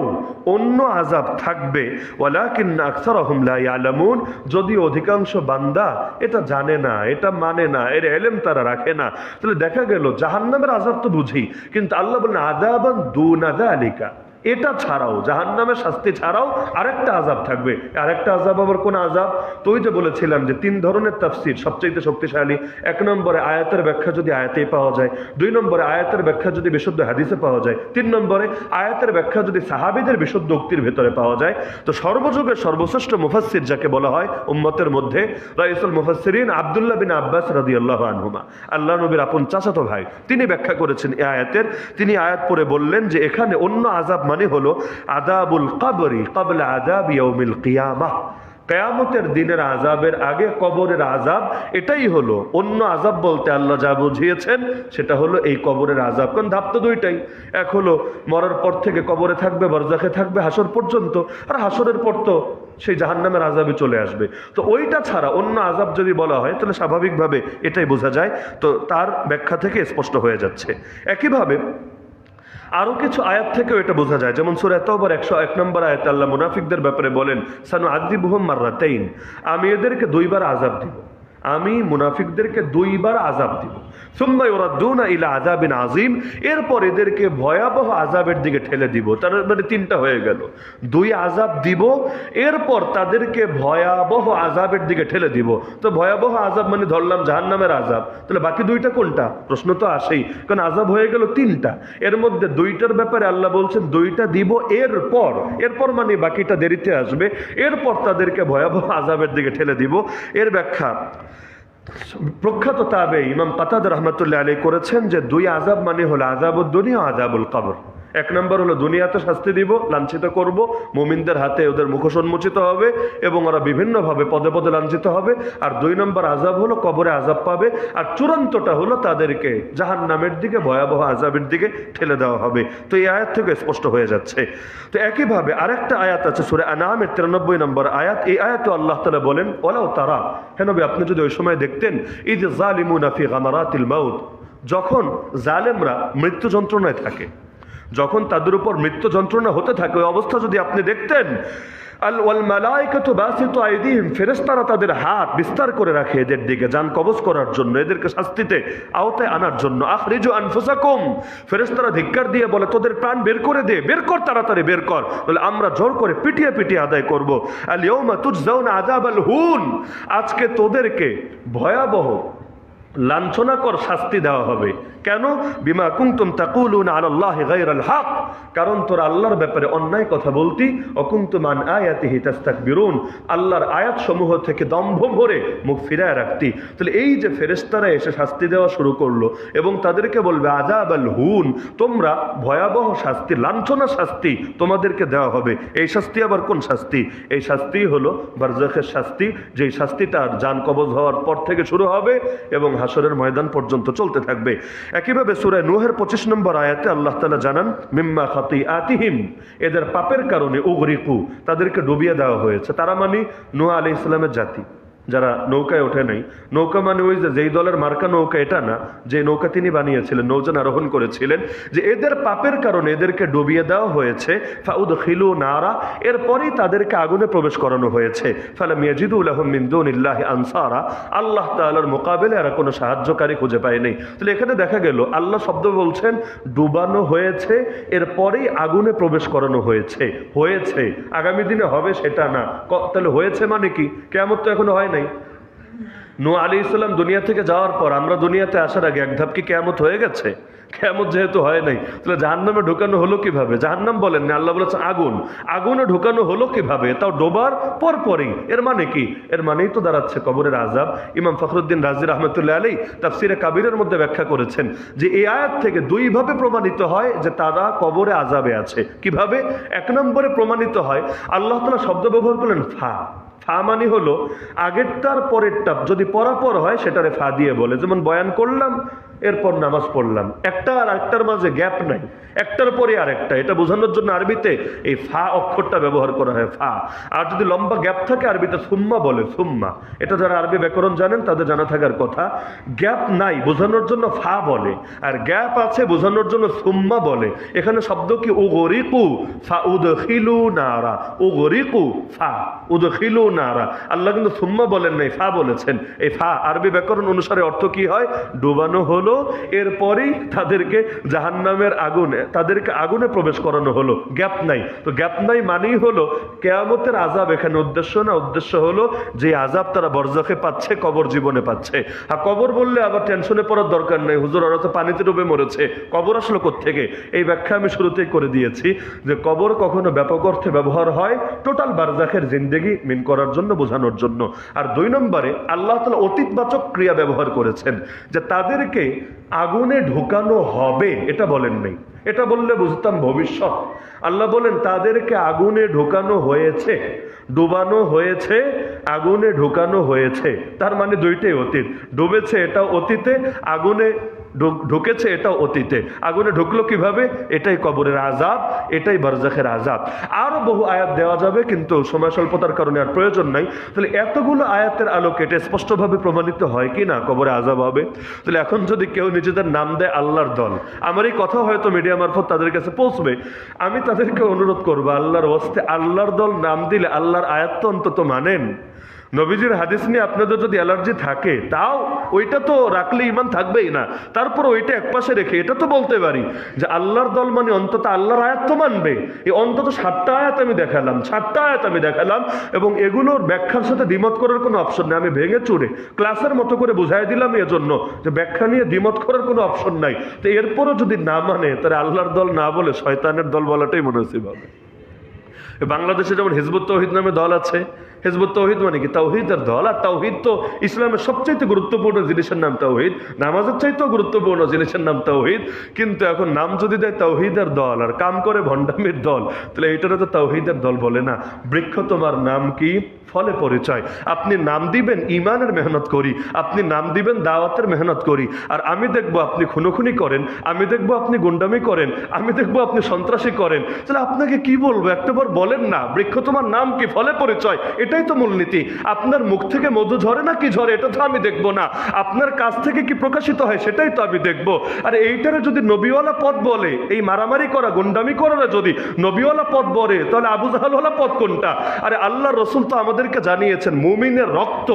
অন্য আযাব থাকবে। ওয়ালাকিন্না আকসারাহুম লা ইয়ালামুন, যদি অধিকাংশ বান্দা এটা জানে না, এটা মানে না, এর ইলম তারা রাখে না। তাহলে দেখা গেল জাহান্নামের আযাব তো বুঝি, কিন্তু আল্লাহ বলেন আযাবান দুনা যালিকা, এটা ছাড়াও, জাহান্নামের শাস্তি ছাড়াও আরেকটা আযাব থাকবে। আরেকটা আযাব আবার কোন আযাব? তো ওই যে বলেছিলাম যে 3 ধরনের তাফসীর সবচেয়ে শক্তিশালী। 1 নম্বরে আয়াতের ব্যাখ্যা যদি আয়াতেই পাওয়া যায়, 2 নম্বরে আয়াতের ব্যাখ্যা যদি বিশুদ্ধ হাদিসে পাওয়া যায়, 3 নম্বরে আয়াতের ব্যাখ্যা যদি সাহাবীদের বিশুদ্ধ উক্তির ভেতরে পাওয়া যায়। তো সর্বযুগের সর্বশ্রেষ্ঠ মুফাসসির যাকে বলা হয় উম্মতের মধ্যে, রাইসুল মুফাসসিরিন আব্দুল্লাহ বিন আব্বাস রাদিয়াল্লাহু আনহুমা, আল্লাহ নবীর আপন চাচাতো ভাই, তিনি ব্যাখ্যা করেছেন এই আয়াতের। তিনি আয়াত পড়ে বললেন যে এখানে অন্য আযাব মানে হলো আযাবুল কবরি ক্বাবলা আযাব ইয়াউমিল কিয়ামাহ, কিয়ামতের দিনের আযাবের আগে কবরের আযাব। এটাই হলো অন্য আযাব বলতে আল্লাহ যা বুঝিয়েছেন সেটা হলো এই কবরের আযাব। কারণ ধাপ তো দুইটাই, এক হলো মরার পর থেকে কবরে থাকবে, বরজাখে থাকবে হাসর পর্যন্ত, আর হাসরের পর তো সেই জাহান্নামের আযাবই চলে আসবে। তো ওইটা ছাড়া অন্য আযাব যদি বলা হয় তাহলে স্বাভাবিকভাবে এটাই বোঝা যায়। তো তার ব্যাখ্যা থেকে স্পষ্ট হয়ে যাচ্ছে। একইভাবে আরো কিছু আয়াত থেকেও এটা বোঝা যায়, যেমন সূরা তাওবার 101 নম্বর আয়াতে আল্লাহ মুনাফিকদের ব্যাপারে বলেন, সানুআযিবুহুম মাররাতাইন, আমি এদেরকে 2 বার আযাব দিব, আমি মুনাফিকদেরকে 2 বার আযাব দিব। সুম্মা ইউরাদ্দুনা ইলা আযাবিন আযীম, এরপর এদেরকে ভয়াবহ আযাবের দিকে ঠেলে দিব। তার মানে 3টা হয়ে গেল, 2 আযাব দিব, এরপর তাদেরকে ভয়াবহ আযাবের দিকে ঠেলে দিব। তো ভয়াবহ আযাব মানে ধরলাম জাহান্নামের আযাব, তাহলে বাকি 2টা কোনটা? প্রশ্ন তো আসেই, কারণ আযাব হয়ে গেল 3টা, এর মধ্যে 2টার ব্যাপারে আল্লাহ বলছেন 2টা দিব এরপর, এরপর মানে বাকিটা দেরিতে আসবে, এরপর তাদেরকে ভয়াবহ আযাবের দিকে ঠেলে দিব। এর ব্যাখ্যা প্রখ্যাত তাবে ইমাম কাতাদা রাহমাতুল্লাহ আলাইহি করেছেন যে 2 আযাব মানে হলো আযাবুদ দুনিয়া, আযাবুল কবর। 1 নম্বর হলো দুনিয়াতে শাস্তি দিব, লাঞ্ছিত করব, মুমিনদের হাতে ওদের মুখোশ উন্মোচিত হবে এবং ওরা বিভিন্নভাবে পদে পদে লাঞ্ছিত হবে। আর 2 নম্বর আযাব হলো কবরে আযাব পাবে, আর চূড়ান্তটা হলো তাদেরকে জাহান্নামের দিকে ভয়াবহ আযাবের দিকে ঠেলে দেওয়া হবে। তো এই আয়াত থেকে স্পষ্ট হয়ে যাচ্ছে। তো একইভাবে আরেকটা আয়াত আছে সূরা আনআমের 93 নম্বর আয়াত। এই আয়াতে আল্লাহ তাআলা বলেন, ওয়ালাউ তারা, হে নবী আপনি যদি ওই সময় দেখতেন, ইয যালিমুনা ফি গামারাতিল মাউত, যখন জালেমরা মৃত্যু যন্ত্রণায় থাকে, যখন তাদের উপর মৃত্যু যন্ত্রণা হতে থাকে, ওই অবস্থা যদি আপনি দেখতেন, আল ওয়াল মালাইকাতু বাসিতু আইদিহিম, ফেরেশতারা তাদের হাত বিস্তার করে রাখে এদের দিকে জান কবজ করার জন্য, এদেরকে শাস্তিতে আওতায় আনার জন্য। আখরিজু আনফুসাকুম, ফেরেশতারা ধিক্কার দিয়ে বলে তোদের প্রাণ বের করে দে, বের কর, তাড়াতাড়ি বের কর, বলে আমরা জোর করে পিটিয়ে পিটিয়ে আদায় করব। আল ইয়াউমা তুজজাউনা আযাবাল হুন, আজকে তোদেরকে ভয়াবহ লাঞ্ছনাকর শাস্তি দেওয়া হবে। কেন? বিমা কুনতুম তাকুলুনা আলাল্লাহি গায়রাল হক, কারণ তোরা আল্লাহর ব্যাপারে অন্যায় কথা বলতি, অকুনতুম আন আয়াতিহি তাস্তাকবিরুন, আল্লাহর আয়াত সমূহ থেকে দম্ভ ভরে মুখ ফিরায় রাখতি। তাহলে এই যে ফেরেশতারা এসে শাস্তি দেওয়া শুরু করলো এবং তাদেরকে বলবে আযাবাল হুন, তোমরা ভয়াবহ শাস্তি, লাঞ্ছনা শাস্তি তোমাদেরকে দেওয়া হবে। এই শাস্তি আবার কোন শাস্তি? এই শাস্তি হলো বারজাখের শাস্তি, যেই শাস্তি তার জান কবজ হওয়ার পর থেকে শুরু হবে এবং হাসরের ময়দান পর্যন্ত চলতে থাকবে। একইভাবে সূরা নূহের 25 নম্বর আয়াতে আল্লাহ তাআলা জানান, মিম্মা খাতিআতিহিম, এদের পাপের কারণে উগরিকু, তাদেরকে ডুবিয়ে দেওয়া হয়েছে। তারা মানে নূহ আলাইহিস সালামের জাতি, যারা নৌকায় ওঠে নাই। নৌকা মানে ওই যে যেই দলের মার্কা নৌকা এটা না, যে নৌকা তিনি বানিয়েছিলেন, নৌযান আরোহণ করেছিলেন, যে এদের পাপের কারণে এদেরকে ডুবিয়ে দেওয়া হয়েছে। ফাউদখিলু নারা, এরপরেই তাদেরকে আগুনে প্রবেশ করানো হয়েছে। ফালাম ইয়াজিদু লাহুম মিন দুনিল্লাহি আনসারা, আল্লাহ তাআলার মোকাবেলায় এরা কোনো সাহায্যকারী খুঁজে পায়নি। তাহলে এখানে দেখা গেল আল্লাহ শব্দ বলছেন ডুবানো হয়েছে, এরপরেই আগুনে প্রবেশ করানো হয়েছে। হয়েছে, আগামী দিনে হবে সেটা না। তাহলে হয়েছে মানে কি? কিয়ামত তো এখনো হয় নাই। নূহ আলাইহিস সালাম দুনিয়া থেকে যাওয়ার পর আমরা দুনিয়াতে আসার আগে এক ধাপ কি কিয়ামত হয়ে গেছে? কিয়ামত যেহেতু হয় নাই, তাহলে জাহান্নামে ঢুকানো হলো কিভাবে? জাহান্নাম বলেন না, আল্লাহ বলেছেন আগুন। আগুনে ঢুকানো হলো কিভাবে? তাও ডোবার পরপরই। এর মানে কি? এর মানেই তো দাঁড়াচ্ছে কবরের আযাব। ইমাম ফখরুদ্দিন রাজি রাহমাতুল্লাহ আলাইহি তাফসিরে কাবীরের মধ্যে ব্যাখ্যা করেছেন যে এই আয়াত থেকে 2 ভাবে প্রমাণিত হয় যে তারা কবরে আযাবে আছে। কিভাবে? 1 নম্বরে প্রমাণিত হয়, আল্লাহ তাআলা শব্দ ব্যবহার করলেন ফা। ফা মানে হলো আগেরটার পরেরটা যদি পরাপর হয় সেটারে ফা দিয়ে বলে। যেমন বয়ান করলাম, এরপর নামাজ পড়লাম, একটা আর আরেকটার মাঝে গ্যাপ নাই, একটার পরে আরেকটা। এটা বোঝানোর জন্য আরবিতে এই ফা অক্ষরটা ব্যবহার করা হয়, ফা। আর যদি লম্বা গ্যাপ থাকে আরবিতে সুম্মা বলে, সুম্মা। এটা যারা আরবি ব্যাকরণ জানেন তাদের জানা থাকার কথা। গ্যাপ নাই বোঝানোর জন্য ফা বলে, আর গ্যাপ আছে বোঝানোর জন্য সুম্মা বলে। এখানে শব্দ কি? উগরিকু ফা উদখিলু নারা, উগরিকু ফা উদখিলু নারা। আল্লাহ কিন্তু সুম্মা বলেন নাই, ফা বলেছেন। এই ফা আরবি ব্যাকরণ অনুসারে অর্থ কি হয়? ডুবানো হলো, হলো, এরপরেই তাদেরকে জাহান্নামের তাদেরকে আগুনে প্রবেশ করানো হলো। গ্যাপ নাই। তো গ্যাপ নাই মানেই হলো কিয়ামতের আযাব এখানে উদ্দেশ্য না, উদ্দেশ্য হলো যে আযাব তারা বরজাখে পাচ্ছে, কবর জীবনে পাচ্ছে। আর কবর বললে আবার টেনশনে পড়ার দরকার নেই, হুজুর ওরা তো পানিতে ডুবে মরেছে, কবর আসলো কোত্থেকে? এই ব্যাখ্যা আমি শুরুতেই করে দিয়েছি যে কবর কখনো ব্যাপক অর্থে ব্যবহার হয় টোটাল বারজাখের জিন্দেগি মিন করার জন্য, বোঝানোর জন্য। আর 2 নম্বরে আল্লাহ তাআলা অতীতবাচক ক্রিয়া ব্যবহার করেছেন, যে তাদেরকে আগুনে ঢুকানো হবে এটা বলেন নাই। এটা বললে বুঝতাম ভবিষ্যৎ। আল্লাহ বলেন তাদেরকে আগুনে ঢুকানো হয়েছে, ডুবানো হয়েছে, আগুনে ঢুকানো হয়েছে। তার মানে দুইটাই অতীত। ডুবেছে এটা অতীতে, আগুনে ঢুকেছে এটা অতীতে। আগুনে ঢুকলো কিভাবে? এটাই কবরের আযাব, এটাই বারজাখের আযাব। আরো বহু আয়াত দেওয়া যাবে, কিন্তু সময় স্বল্পতার কারণে আর প্রয়োজন নাই। তাহলে এতগুলো আয়াতের আলোকে এটা স্পষ্টভাবে প্রমাণিত হয় কি না কবরে আযাব হবে? তাহলে এখন যদি কেউ নিজেদের নাম দেয় আল্লাহর দল, আমার এই কথা হয়তো মিডিয়া মারফত তাদের কাছে পৌঁছবে, আমি তাদেরকে অনুরোধ করবো আল্লাহর ওয়াস্তে আল্লাহর দল নাম দিলে আল্লাহর আয়াত তো অন্তত মানেন। নবীজির হাদিস নিয়ে আপনাদের যদি অ্যালার্জি থাকে, তাও ওইটা তো রাখলে ইমান থাকবেই না, তারপর ওইটা একপাশে রেখে এটা তো বলতে পারি যে আল্লাহর দল মানে অন্তত আল্লাহর আয়াত তো মানবে। এই অন্তত 7টা আয়াত আমি দেখালাম, 7টা আয়াত আমি দেখালাম, এবং এগুলোর ব্যাখ্যার সাথে দ্বিমত করার কোনো অপশন নেই। আমি ভেঙে চুরে ক্লাসের মতো করে বুঝাই দিলাম এজন্য যে ব্যাখ্যা নিয়ে দ্বিমত করার কোনো অপশন নাই। তো এরপরও যদি না মানে, তাহলে আল্লাহর দল না বলে শয়তানের দল বলাটাই মুনাসিব হবে। বাংলাদেশে যেমন হিজবুত তৌহিদ নামে দল আছে, হিজবুত তৌহিদ মানে কি? তাওহীদের দল। আর তাওহীদ তো ইসলামের সবচেয়ে গুরুত্বপূর্ণ জিনিসের নাম তাওহীদ, নামাজের চাইতেও গুরুত্বপূর্ণ জিনিসের নাম তাওহীদ। কিন্তু এখন নাম যদি দেয় তাওহীদের দল আর কাম করে ভণ্ডামির দল, তাহলে এইটারও তো তাওহীদের দল বলে না। বৃক্ষ তোমার নাম কি? ফলে পরিচয়। আপনি নাম দিবেন ইমানের মেহনত করি, আপনি নাম দিবেন দাওয়াতের মেহনত করি। আর আমি দেখবো আপনি খুনোখুনি করেন, আমি দেখবো আপনি গুন্ডামি করেন, আমি দেখবো আপনি সন্ত্রাসী করেন, তাহলে আপনাকে কি বলবো? একটাবার বলেন না বৃক্ষ তোমার নাম কি? ফলে পরিচয়। এটাই তো মূলনীতি। আপনার মুখ থেকে মধু ঝরে না কি ঝরে এটা তো আমি দেখবো না, আপনার কাছ থেকে কি প্রকাশিত হয় সেটাই তো আমি দেখবো। আর এইটারে যদি নবীওয়ালা পথ বলে, এই মারামারি করা গুন্ডামি করারা যদি নবীওয়ালা পথ বলে, তাহলে আবু জাহালওয়ালা পথ কোনটা? আরে আল্লাহ রসুল তো আমাদেরকে জানিয়েছেন মুমিনের রক্ত,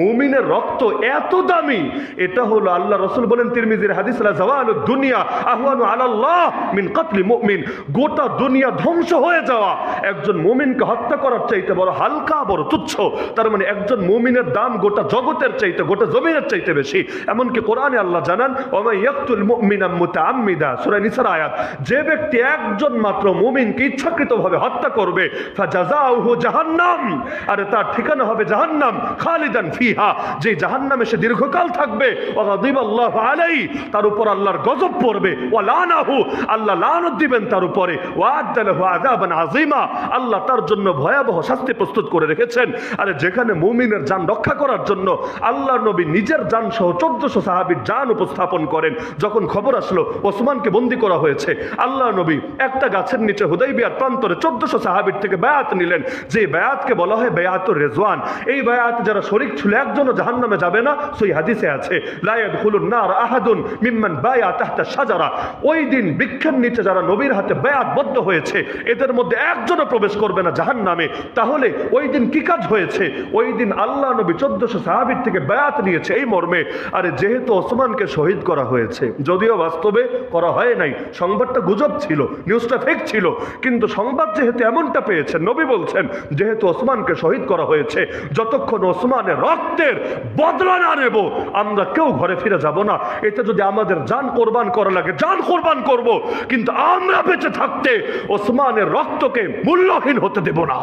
মুমিনের রক্ত এত দামি। এটা হলো আল্লাহ রসুল বলেন তিরমিজির হাদিস, লা জাওয়ালুদ দুনিয়া আহওয়ানু আলাল্লাহ মিন কতলি মুমিন। গোটা দুনিয়া ধ্বংস হয়ে যাওয়া একজন মুমিনকে হত্যা করার চাইতে বড় হালকা, বড় তুচ্ছ। তার মানে একজন মুমিনের দাম গোটা জগতের চাইতে, গোটা জমিনের চাইতে বেশি। এমনকি কোরআনে আল্লাহ জানান, ওয়া ইয়াকতুল মুমিনা মুতাআম্মিদা, সূরা নিসার আয়াত, যে ব্যক্তি একজন মাত্র মুমিনকে ইচ্ছাকৃতভাবে হত্যা করবে, ফাজাযাউহু জাহান্নাম, আর তার ঠিকানা হবে জাহান্নাম, খালিদান ফিহা, যে জাহান্নামে সে দীর্ঘকাল থাকবে। ওয়া গাদিবাল্লাহু আলাইহি, তার উপর আল্লাহর গজব পড়বে। ওয়া লানাহু, আল্লাহ লানত দিবেন তার উপরে। ওয়া আদালাহু আযাবান আযীমা, আল্লাহ তার জন্য ভয়াবহ শাস্তি প্রস্তুত করে রেখেছেন। আরে যেখানে মুমিনের জান রক্ষা করার জন্য আল্লাহ নবী নিজের জান সহ 1400 সাহাবীর জান উপস্থাপন করেন। যখন খবর আসলো ওসমানকে বন্দী করা হয়েছে, আল্লাহ নবী একটা গাছের নিচে হুদাইবিয়ার প্রান্তরে 1400 সাহাবীর থেকে বায়াত নিলেন, যে বায়াতকে বলা হয় বায়াতুর রিজওয়ান। এই বায়াত যারা শরীক ছিল একজনও জাহান্নামে যাবে না, সই হাদিসে আছে, লা ইয়াদখুলুন নার আহাদুন মিম্মান বায়া তাহতা শাজারা। ওই দিন বৃক্ষের নিচে যারা নবীর হাতে বায়াতবদ্ধ হয়েছে, এদের মধ্যে একজনও প্রবেশ করবে না জাহান্নামে। তাহলে ওই দিন কি কাজ হয়েছে? ওই দিন আল্লাহ নবী 1400 সাহাবীর থেকে বায়াত নিয়েছে এই মর্মে, আরে যেহেতু ওসমানকে শহীদ করা হয়েছে, যদিও বাস্তবে করা হয় নাই, সংবাদটা গুজব ছিল, নিউজটা ফেক ছিল, কিন্তু সংবাদ যেহেতু এমনটা পেয়েছেন, নবী বলছেন যেহেতু ওসমানকে শহীদ করা হয়েছে, যতক্ষণ ওসমানের রক্তের বদলা না নেব আমরা কেউ ঘরে ফিরে যাব না। এতে যদি আমাদের জান কোরবান করা লাগে জান কোরবান করব, কিন্তু আমরা বেঁচে থাকতে ওসমানের রক্তকে মূল্যহীন হতে দেব না।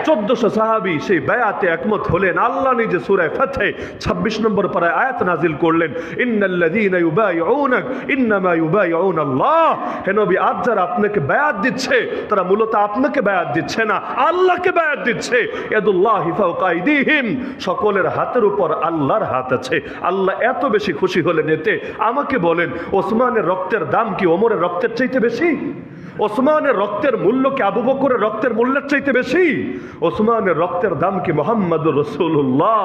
1400 সাহাবী সেই বায়াতে একমত হলেন। আল্লাহ নিজে সূরা ফাতহে 26 নম্বর পারায় আয়াত নাজিল করলেন, ইন্নাল্লাযীনা ইউবাইউনাক ইন্নামা ইউবাইউনাল্লাহ। হে নবী, আজ যারা আপনাকে বায়াত দিচ্ছে তারা মূলত আপনাকে বায়াত দিচ্ছে না, আল্লাহকে বায়াত দিচ্ছে। ইয়াদুল্লাহি ফাওকা আইদিহিম, সকলের হাতের উপর আল্লাহর হাত আছে। আল্লাহ এত বেশি খুশি হলেন এতে। আমাকে বলেন ওসমানের রক্তের দাম কি ওমরের রক্তের চাইতে বেশি? ওসমানের রক্তের মূল্য কি আবু বকরের রক্তের মূল্যের চাইতে বেশি? ওসমানের রক্তের দাম কি মুহাম্মদুর রাসূলুল্লাহ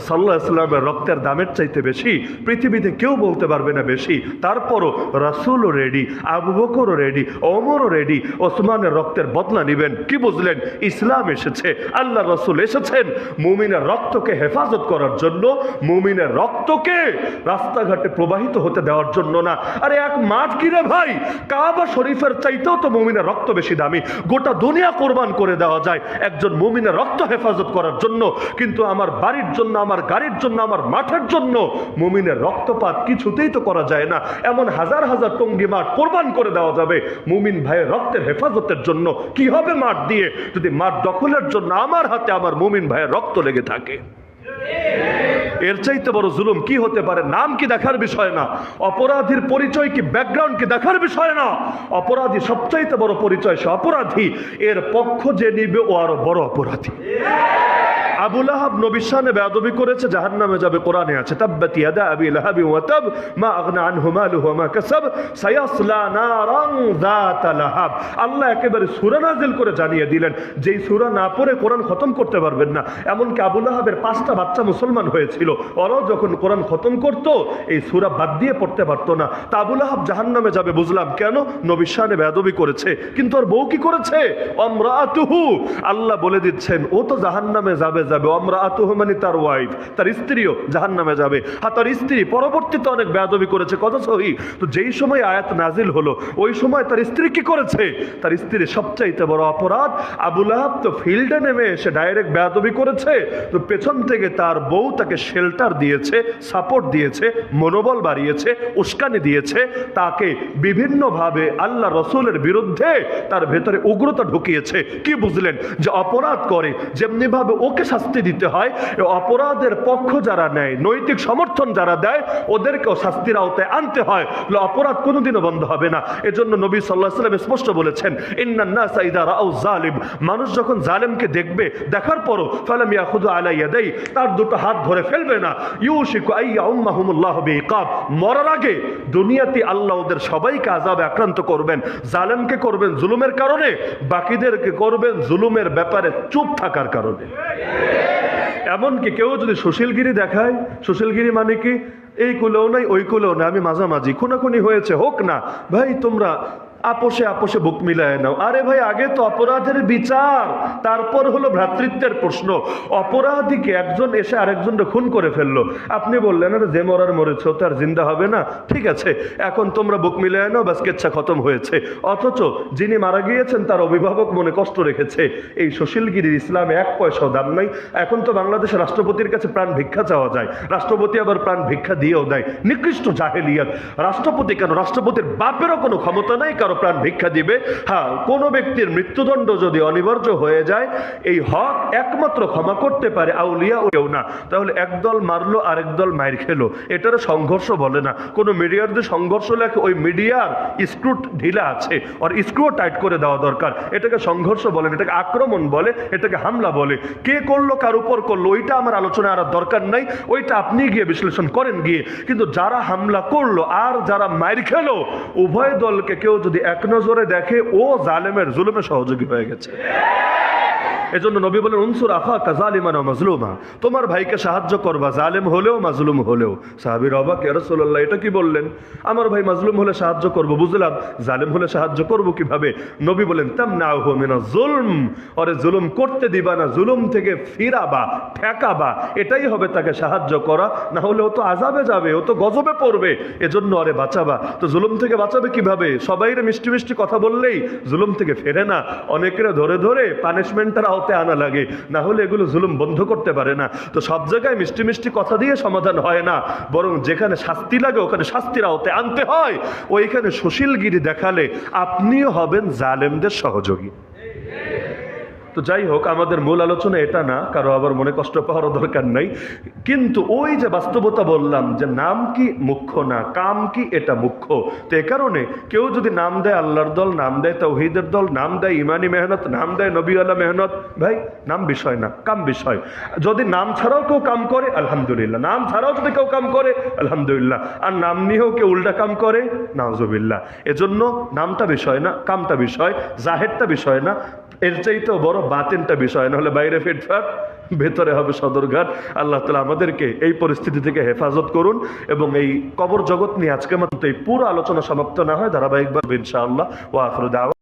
সাল্লাল্লাহু আলাইহি ওয়াসাল্লামের রক্তের দামের চাইতে বেশি? পৃথিবীতে কেউ বলতে পারবে না বেশি। তারপরও রাসূলও রেডি, আবু বকরও রেডি, ওমরও রেডি ওসমানের রক্তের বদলা নেবেন। কি বুঝলেন? ইসলাম এসেছে, আল্লাহ রাসূল এসেছেন মুমিনের রক্তকে হেফাজত করার জন্য, মুমিনের রক্তকে রাস্তাঘাটে প্রবাহিত হতে দেওয়ার জন্য না। আরে এক মাঠ কিরে ভাই, কাবা শরীফের চাইতেও তো মুমিনের রক্ত বেশি দামি। গোটা দুনিয়া কোরবান করে দেওয়া যায় একজন মুমিনের রক্ত হেফাজত করার জন্য, কিন্তু আমার বাড়ির জন্য, আমার গাড়ির জন্য, আমার মাঠের জন্য মুমিনের রক্তপাত কিছুতেই তো করা যায় না। এমন হাজার হাজার টঙ্গি মাঠ কোরবান করে দেওয়া যাবে মুমিন ভাইয়ের রক্তের হেফাজতের জন্য। কি হবে মাঠ দিয়ে যদি মাঠ দখলের জন্য আমার হাতে আমার মুমিন ভাইয়ের রক্ত লেগে থাকে? এর চাইতে বড় জুলুম কি হতে পারে? নাম কি দেখার বিষয় না? অপরাধীর পরিচয় কি ব্যাকগ্রাউন্ড কি দেখার বিষয় না? অপরাধী সবচাইতে বড় পরিচয় সে অপরাধী, এর পক্ষ যে নিবে ও আরো বড় অপরাধী। আবু লাহাব নবীর শানে বেয়াদবি করেছে, জাহান্নামে যাবে। কোরআনে আছে তাব্বাত ইয়াদা আবি লাহাবি ওয়া তাব মা আগনা আনহু মালুহু ওয়া মা কাসাব সায়াসলা নারান যাতা লাহাব। আল্লাহ একেবারে সূরা নাজিল করে জানিয়ে দিলেন যেই সূরা না পড়ে কোরআন খতম করতে পারবেন না। এমনকি আবু লাহাবের 5টা বাচ্চা মুসলমান হয়েছিল, ওরাও যখন কোরআন খতম করত এই সূরা বাদ দিয়ে পড়তে পারতো না। তা আবু লাহাব জাহান্নামে যাবে বুঝলাম, কেন? নবীর শানে বেয়াদবি করেছে। কিন্তু ওর বউ কি করেছে? আমরাতুহু, আল্লাহ বলে দিচ্ছেন ও তো জাহান্নামে যাবে যাবে। আমরাতুহু মানে তার ওয়াইফ, তার স্ত্রীও জাহান্নামে যাবে। হ্যাঁ, তার স্ত্রী পরবর্তীতে অনেক বেয়াদবি করেছে, কথা সহি। তো যেই সময় আয়াত নাজিল হলো ওই সময় তার স্ত্রী কি করেছে? তার স্ত্রী সবচাইতে বড় অপরাধ। আবু লাহাব তো ফিল্ডে নেমে এসে ডাইরেক্ট বেয়াদবি করেছে, তো পেছন থেকে তার বউ তাকে শেল্টার দিয়েছে, সাপোর্ট দিয়েছে, মনোবল বাড়িয়েছে, উস্কানি দিয়েছে, তাকে বিভিন্নভাবে আল্লাহ রসুলের বিরুদ্ধে তার ভেতরে উগ্রতা ঢুকিয়েছে। কি বুঝলেন? যে অপরাধ করে যেমনি ভাবে ওকে শাস্তি দিতে হয়, অপরাধের পক্ষ যারা নেয়, নৈতিক সমর্থন যারা দেয়, ওদেরকেও শাস্তির আওতায় আনতে হয়। অপরাধ কোনোদিনও বন্ধ হবে না। এজন্য নবী সাল্লাল্লাহু আলাইহি ওয়াসাল্লাম স্পষ্ট বলেছেন, ইন্নান নাসা ইযা রাউ যালিম, মানুষ যখন জালেমকে দেখবে, দেখার পরও ফালাম ইয়াখুযু আলা ইয়াদাই, তার দুটো হাত ধরে ফেলবে না। ইউশিকু আইয়া উম্মাহুমুল্লাহু বিইকাব, মরার আগে দুনিয়াতে আল্লাহ ওদের সবাইকে আযাবে আক্রান্ত করবেন। জালেমকে করবেন জুলুমের কারণে, বাকিদেরকে করবেন জুলুমের ব্যাপারে চুপ থাকার কারণে। এমনকি কেউ যদি সুশীলগিরি দেখায়, সুশীলগিরি মানে কি? এই কুলেও নাই ওই কুলেও নাই, আমি মাঝামাঝি, খুনাখুনি হয়েছে হোক না ভাই, তোমরা আপোষে আপোষে বুক মিলায় নাও। আরে ভাই, আগে তো অপরাধের বিচার, তারপর হলো ভ্রাতৃত্বের প্রশ্ন। অপরাধীকে একজন এসে আরেকজনকে খুন করে ফেললো, আপনি বললেন আরে যে মরার মরেছে তো আর জিন্দা হবে না, ঠিক আছে এখন তোমরা বুক মিলায় নাও, বাস কেচ্ছা খতম হয়েছে। অথচ যিনি মারা গিয়েছেন তার অভিভাবক মনে কষ্ট রেখেছে। এই সুশীলগিরির ইসলামে 1 পয়সাও দাম নাই। এখন তো বাংলাদেশের রাষ্ট্রপতির কাছে প্রাণ ভিক্ষা চাওয়া যায়, রাষ্ট্রপতি আবার প্রাণ ভিক্ষা দিয়েও দেয়। নিকৃষ্ট জাহেলিয়াত। রাষ্ট্রপতি কেন, রাষ্ট্রপতির বাপেরও কোনো ক্ষমতা নাই কারো প্রাণ ভিক্ষা দিবে। হ্যাঁ, কোনো ব্যক্তির মৃত্যুদণ্ড যদি অনিবার্য হয়ে যায়, এই হক একমাত্র ক্ষমা করতে পারে আউলিয়া, ও কেউ না। তাহলে একদল মারলো আরেক দল মাইর খেলো, এটারও সংঘর্ষ বলে না। কোনো মিডিয়ার যে সংঘর্ষ লেখে, ওই মিডিয়ার স্ক্রু ঢিলা আছে, আর স্ক্রু টাইট করে দেওয়া দরকার। এটাকে সংঘর্ষ বলে না, এটাকে আক্রমণ বলে, এটাকে হামলা বলে। কে করলো, কার উপর করলো, ওইটা আমার আলোচনা আর দরকার নাই, ওইটা আপনি গিয়ে বিশ্লেষণ করেন গিয়ে। কিন্তু যারা হামলা করলো আর যারা মাইর খেলো, উভয় দলকে কেউ যদি এক নজরে দেখে, ও জালেমের জুলুমে সহযোগী হয়ে গেছে। এজন্য নবী বলেন উনসুর আখাকা যালিমান ওয়া মাজলুমা, তোমার ভাইকে সাহায্য করবা জালেম হলেও মাজলুম হলেও। সাহাবীর অবাক, ইয়া রাসূলুল্লাহ এটা কি বললেন? আমার ভাই মাজলুম হলে সাহায্য করব বুঝলাম, জালেম হলে সাহায্য করব কিভাবে? নবী বলেন তামনাহু মিনাজ জুলম, ওরে জুলুম করতে দিবা না, জুলুম থেকে ফিরাবা, ঠেকাবা, এটাই হবে তাকে সাহায্য করা। না হলে ও তো আযাবে যাবে, ও তো গজবে পড়বে, এজন্য ওরে বাঁচাবা। তো জুলুম থেকে বাঁচাবে কিভাবে? সবাইরে মিষ্টি মিষ্টি কথা বললেই জুলুম থেকে ফেরে না, অনেকের ধরে ধরে পানিশমেন্টের আওতে আনা লাগে, না হলে এগুলো জুলুম বন্ধ করতে পারে না। তো সব জায়গায় মিষ্টি মিষ্টি কথা দিয়ে সমাধান হয় না, বরং যেখানে শাস্তি লাগে ওখানে শাস্তির আওতে আনতে হয়। ওইখানে সুশীলগিরি দেখালে আপনিও হবেন জালেমদের সহযোগী। তো যাই হোক, আমাদের মূল আলোচনা এটা না, কারো আবার মনে কষ্ট পাওয়ারও দরকার নাই। কিন্তু ওই যে বাস্তবতা বললাম যে নাম কি মুখ্য না, কাম কি এটা মুখ্য। তো এ কারণে কেউ যদি নাম দেয় আল্লাহর দল, নাম দেয় তাওহীদের দল, নাম দেয় ইমানি মেহনত, নাম দেয় নবীওয়ালা মেহনত, ভাই নাম বিষয় না, কাম বিষয়। যদি নাম ছাড়াও কেউ কাম করে আলহামদুলিল্লাহ, নাম ছাড়াও যদি কেউ কাম করে আলহামদুলিল্লাহ, আর নাম নিয়েও কেউ উল্টা কাম করে নাউজুবিল্লাহ। এজন্য নামটা বিষয় না, কামটা বিষয়, জাহেরটা বিষয় না, এর চাইতেও বড় বাতিনটা বিষয়, না হলে বাইরে ফিটফাট ভেতরে হবে সদরঘাট। আল্লাহ তাআলা আমাদেরকে এই পরিস্থিতি থেকে হেফাজত করুন। এবং এই কবর জগৎ নিয়ে আজকে মাত্র এই পুরো আলোচনা সমাপ্ত না হয়, ধারাবাহিকভাবে ইনশাআল্লাহ। ওয়া আখিরু দাওয়া।